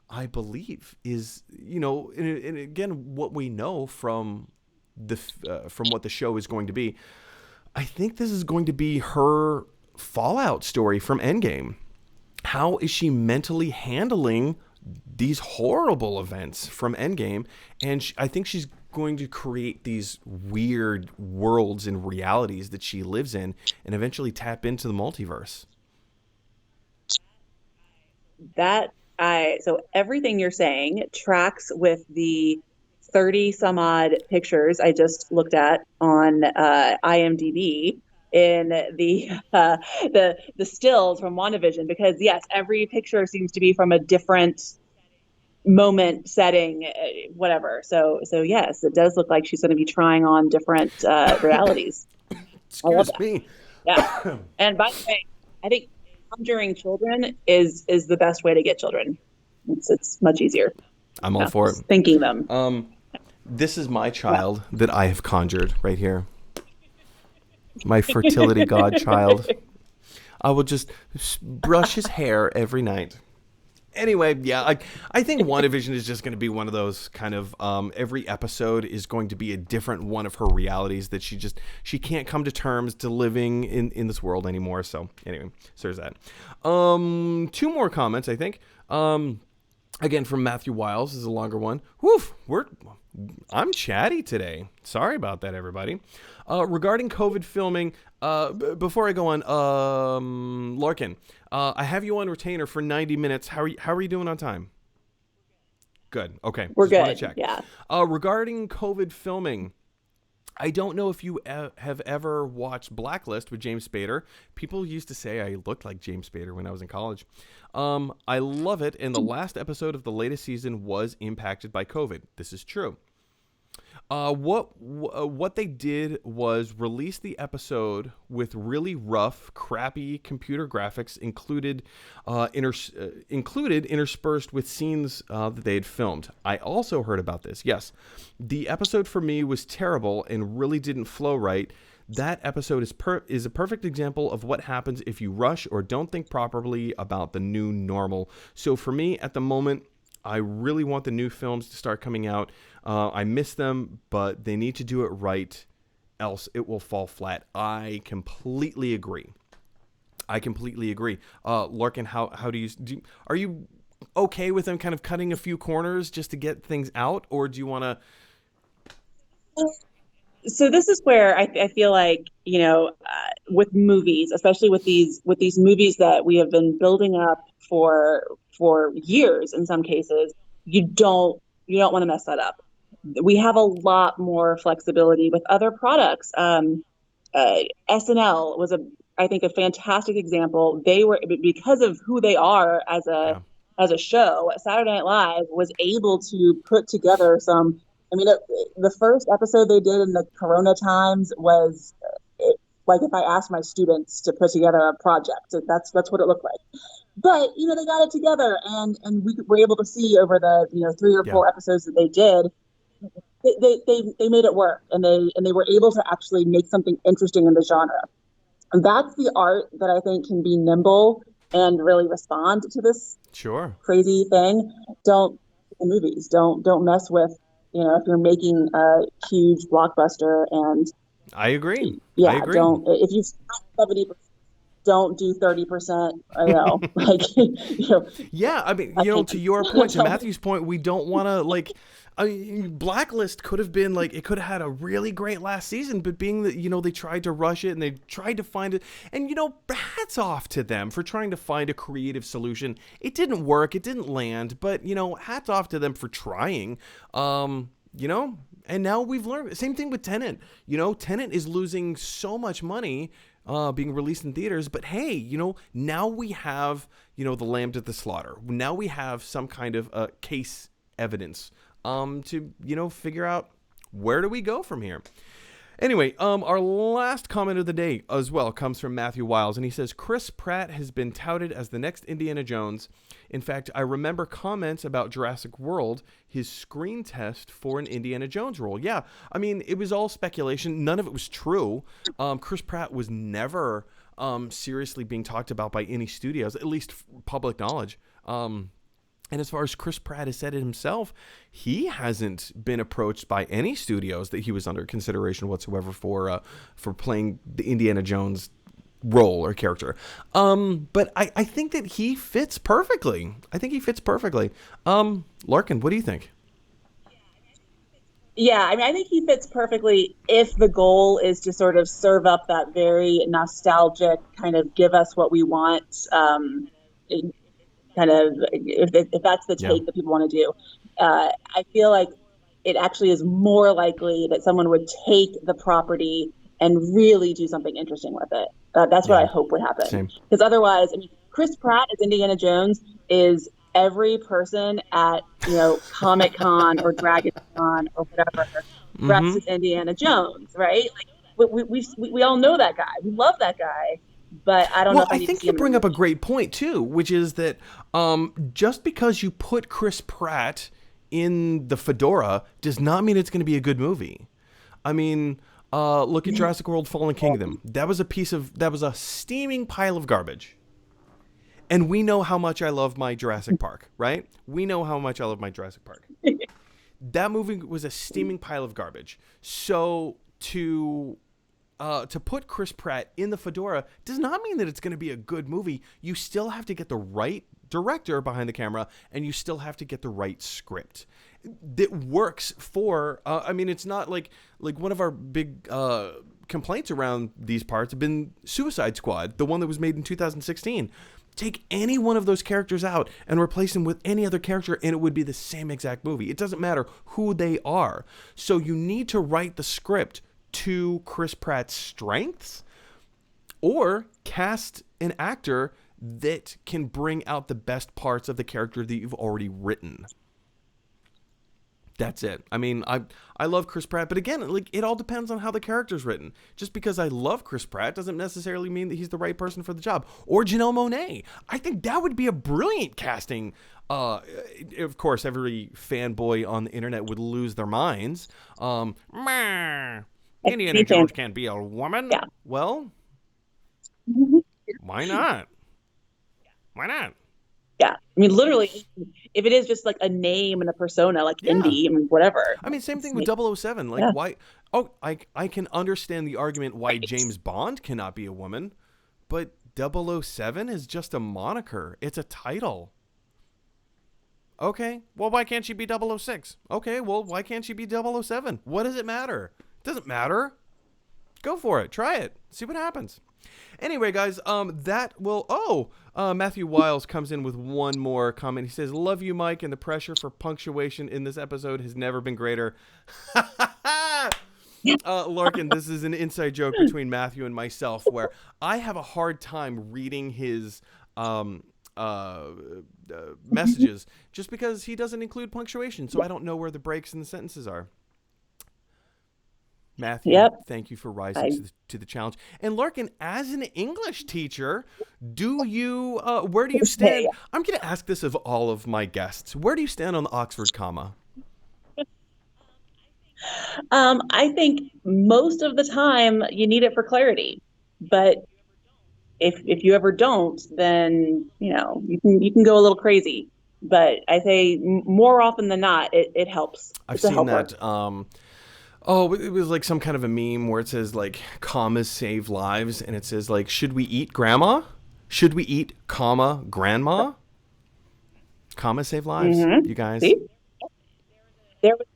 I believe, is, you know, and again, what we know from what the show is going to be. I think this is going to be her fallout story from Endgame. How is she mentally handling these horrible events from Endgame? And I think she's going to create these weird worlds and realities that she lives in and eventually tap into the multiverse. So everything you're saying tracks with the 30 some odd pictures I just looked at on IMDb in the stills from WandaVision, because yes, every picture seems to be from a different moment, setting, whatever. So yes, it does look like she's going to be trying on different realities. Excuse me. Yeah. And by the way, I think conjuring children is the best way to get children. It's much easier. I'm all for it. Thinking them. This is my child that I have conjured right here. My fertility godchild. I will just brush his hair every night. Anyway, yeah, I think WandaVision is just going to be one of those kind of, every episode is going to be a different one of her realities that she can't come to terms to living in this world anymore. So anyway, so there's that. Two more comments, I think. Again, from Matthew Wiles, this is a longer one. Woof, I'm chatty today. Sorry about that, everybody. Regarding COVID filming, before I go on, Larkin, I have you on retainer for 90 minutes. How are you doing on time? Good. Okay. We're just good. Check. Yeah. Regarding COVID filming, I don't know if you have ever watched Blacklist with James Spader. People used to say I looked like James Spader when I was in college. I love it, and the last episode of the latest season was impacted by COVID. This is true. What they did was release the episode with really rough, crappy computer graphics included interspersed with scenes that they had filmed. I also heard about this. Yes, the episode for me was terrible and really didn't flow right. That episode is a perfect example of what happens if you rush or don't think properly about the new normal. So for me, at the moment, I really want the new films to start coming out. I miss them, but they need to do it right, else it will fall flat. I completely agree. Larkin, how do you are you okay with them kind of cutting a few corners just to get things out, or do you want to? So this is where I feel like, you know, with movies, especially with these movies that we have been building up for years, in some cases, you don't want to mess that up. We have a lot more flexibility with other products. SNL was I think a fantastic example. They were, because of who they are as a show, Saturday Night Live was able to put together some. I mean, the first episode they did in the Corona times was like if I asked my students to put together a project. That's what it looked like. But they got it together, and we were able to see over the 3 or 4 episodes that they did, they made it work, and they were able to actually make something interesting in the genre. And that's the art that I think can be nimble and really respond to this Sure. crazy thing. Don't movies. Don't mess with, if you're making a huge blockbuster. And I agree. yeah, I agree. don't, if you 70%, don't do 30%. I know, like, Yeah, I mean, to your point, to Matthew's point, we don't want to, like, I mean, Blacklist could have been like, it could have had a really great last season, but being that, they tried to rush it and they tried to find it, and, hats off to them for trying to find a creative solution. It didn't work, it didn't land, but, hats off to them for trying. And now we've learned. Same thing with Tenet. Tenet is losing so much money being released in theaters, but hey, now we have, the lamb to the slaughter. Now we have some kind of case evidence to, figure out where do we go from here. Anyway, our last comment of the day as well comes from Matthew Wiles, and he says, Chris Pratt has been touted as the next Indiana Jones. In fact, I remember comments about Jurassic World, his screen test for an Indiana Jones role. Yeah, I mean, it was all speculation. None of it was true. Chris Pratt was never seriously being talked about by any studios, at least public knowledge. And as far as Chris Pratt has said it himself, he hasn't been approached by any studios that he was under consideration whatsoever for playing the Indiana Jones role or character. But I think that he fits perfectly. Larkin, what do you think? Yeah, I mean, I think he fits perfectly if the goal is to sort of serve up that very nostalgic kind of give us what we want, kind of, if that's the take that people want to do. I feel like it actually is more likely that someone would take the property and really do something interesting with it. That's what I hope would happen. Because otherwise, I mean, Chris Pratt as Indiana Jones is every person at Comic-Con or Dragon Con or whatever dressed as Indiana Jones, right? Like we all know that guy. We love that guy. But I don't know if I think you bring up a great point too, which is that just because you put Chris Pratt in the fedora does not mean it's going to be a good movie. I mean, look at Jurassic World: Fallen Kingdom. That was a steaming pile of garbage. And we know how much I love my Jurassic Park, right? We know how much I love my Jurassic Park. That movie was a steaming pile of garbage. So to put Chris Pratt in the fedora does not mean that it's going to be a good movie. You still have to get the right director behind the camera, and you still have to get the right script that works for. I mean, it's not like one of our big complaints around these parts have been Suicide Squad, the one that was made in 2016. Take any one of those characters out and replace them with any other character, and it would be the same exact movie. It doesn't matter who they are. So you need to write the script to Chris Pratt's strengths, or cast an actor that can bring out the best parts of the character that you've already written. That's it. I mean, I love Chris Pratt, but again, it all depends on how the character's written. Just because I love Chris Pratt doesn't necessarily mean that he's the right person for the job. Or Janelle Monáe. I think that would be a brilliant casting. Of course, every fanboy on the internet would lose their minds. Indiana Jones can't be a woman? Yeah. Well, why not? Why not? Yeah. I mean, literally, if it is just like a name and a persona, like Indy, I mean, whatever. I mean, same thing with 007. Like, why? Oh, I can understand the argument why James Bond cannot be a woman, but 007 is just a moniker. It's a title. Okay, well, why can't she be 006? Okay, well, why can't she be 007? What does it matter? It doesn't matter. Go for it. Try it. See what happens. Anyway, guys, Matthew Wiles comes in with one more comment. He says, "Love you, Mike, and the pressure for punctuation in this episode has never been greater." Larkin, this is an inside joke between Matthew and myself, where I have a hard time reading his messages just because he doesn't include punctuation, so I don't know where the breaks in the sentences are. Matthew, Yep. thank you for rising I to the challenge. And Larkin, as an English teacher, do you where do you stand? I'm going to ask this of all of my guests. Where do you stand on the Oxford comma? I think most of the time you need it for clarity, but if you ever don't, then you can go a little crazy. But I say more often than not, it helps. I've It's a seen helper. that. Oh, it was like some kind of a meme where it says like commas save lives, and it says like, should we eat grandma? Should we eat comma grandma? Commas save lives. Mm-hmm. You guys. See, there was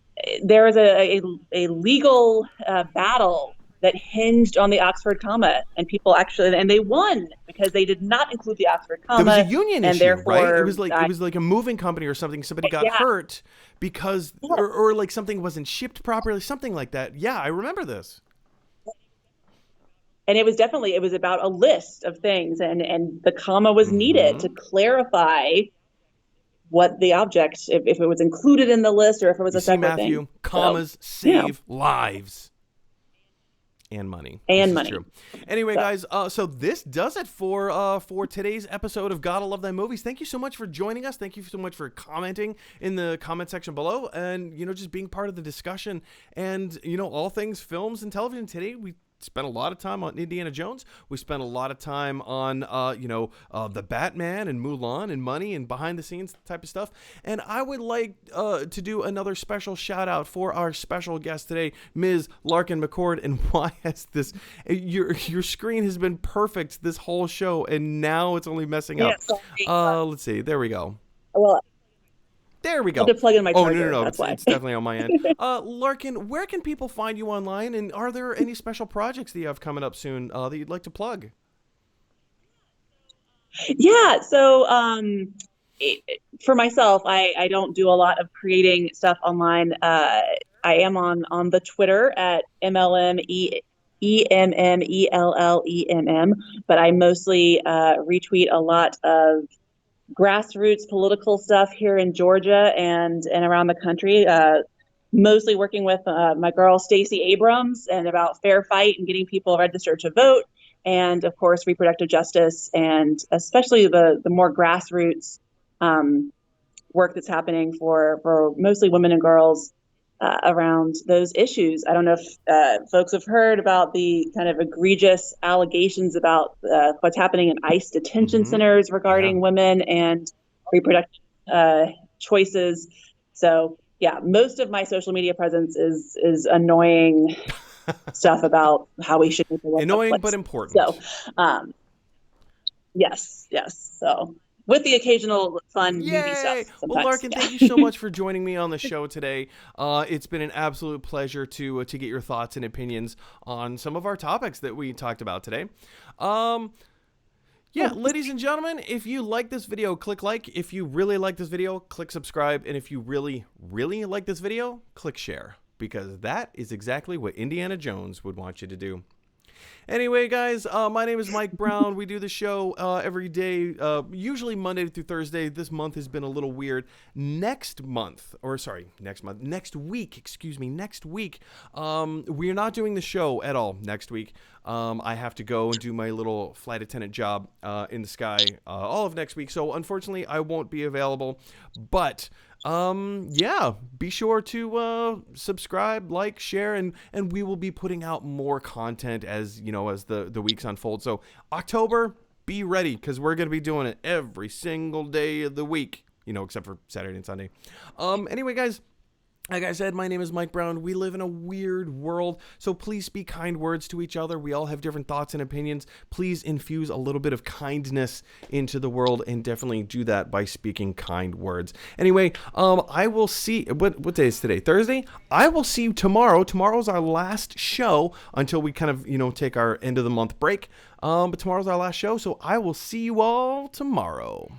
there was a legal battle that hinged on the Oxford comma, and people actually and they won because they did not include the Oxford There was a comma, union and issue, right? It therefore, was like a moving company or something. Somebody got yeah, hurt because yeah. or like something wasn't shipped properly, something like that. Yeah, I remember this. And it was about a list of things, and the comma was needed to Mm-hmm. clarify what the object, if it was included in the list or if it was You a see, separate thing. Matthew, So, commas you know, save lives and money. This and is money. true. Anyway, So, guys, so this does it for today's episode of Gotta Love Thy Movies. Thank you so much for joining us. Thank you so much for commenting in the comment section below, and just being part of the discussion, and all things films and television. Today we spent a lot of time on Indiana Jones. We spent a lot of time on the Batman and Mulan and money and behind the scenes type of stuff. And I would like to do another special shout out for our special guest today, Ms. Larkin McCord. And why has this your screen has been perfect this whole show, and now it's only messing yeah, up. sorry. Let's see. There we go. Well, There we I had go. to plug in my Oh, no, charger. no, no. That's why. It's definitely on my end. Larkin, where can people find you online? And are there any special projects that you have coming up soon that you'd like to plug? Yeah. So, for myself, I don't do a lot of creating stuff online. I am on the Twitter at EMMELLEMM, but I mostly retweet a lot of grassroots political stuff here in Georgia and around the country. Mostly working with my girl Stacey Abrams and about fair fight and getting people registered to vote, and of course reproductive justice, and especially the more grassroots work that's happening for mostly women and girls around those issues. I don't know if folks have heard about the kind of egregious allegations about what's happening in ICE detention Mm-hmm. centers Yeah. regarding women and reproductive choices. So yeah, most of my social media presence is annoying stuff about how we should make the world a Annoying place. but important. So yes. So with the occasional fun movie stuff Yay! sometimes. Well, Larkin, Yeah. thank you so much for joining me on the show today. It's been an absolute pleasure to get your thoughts and opinions on some of our topics that we talked about today. Yeah, ladies and gentlemen, if you like this video, click like. If you really like this video, click subscribe. And if you really, really like this video, click share. Because that is exactly what Indiana Jones would want you to do. Anyway, guys, my name is Mike Brown. We do the show every day, usually Monday through Thursday. This month has been a little weird. Next week, we're not doing the show at all next week. I have to go and do my little flight attendant job in the sky all of next week. So unfortunately, I won't be available. But yeah, be sure to subscribe, like, share, and we will be putting out more content as as the weeks unfold. So October, be ready, because we're gonna be doing it every single day of the week, except for Saturday and Sunday. Anyway, guys, like I said, my name is Mike Brown. We live in a weird world, so please speak kind words to each other. We all have different thoughts and opinions. Please infuse a little bit of kindness into the world, and definitely do that by speaking kind words. Anyway, I will see, what day is today? Thursday? I will see you tomorrow. Tomorrow's our last show until we kind of, take our end of the month break. But tomorrow's our last show, so I will see you all tomorrow.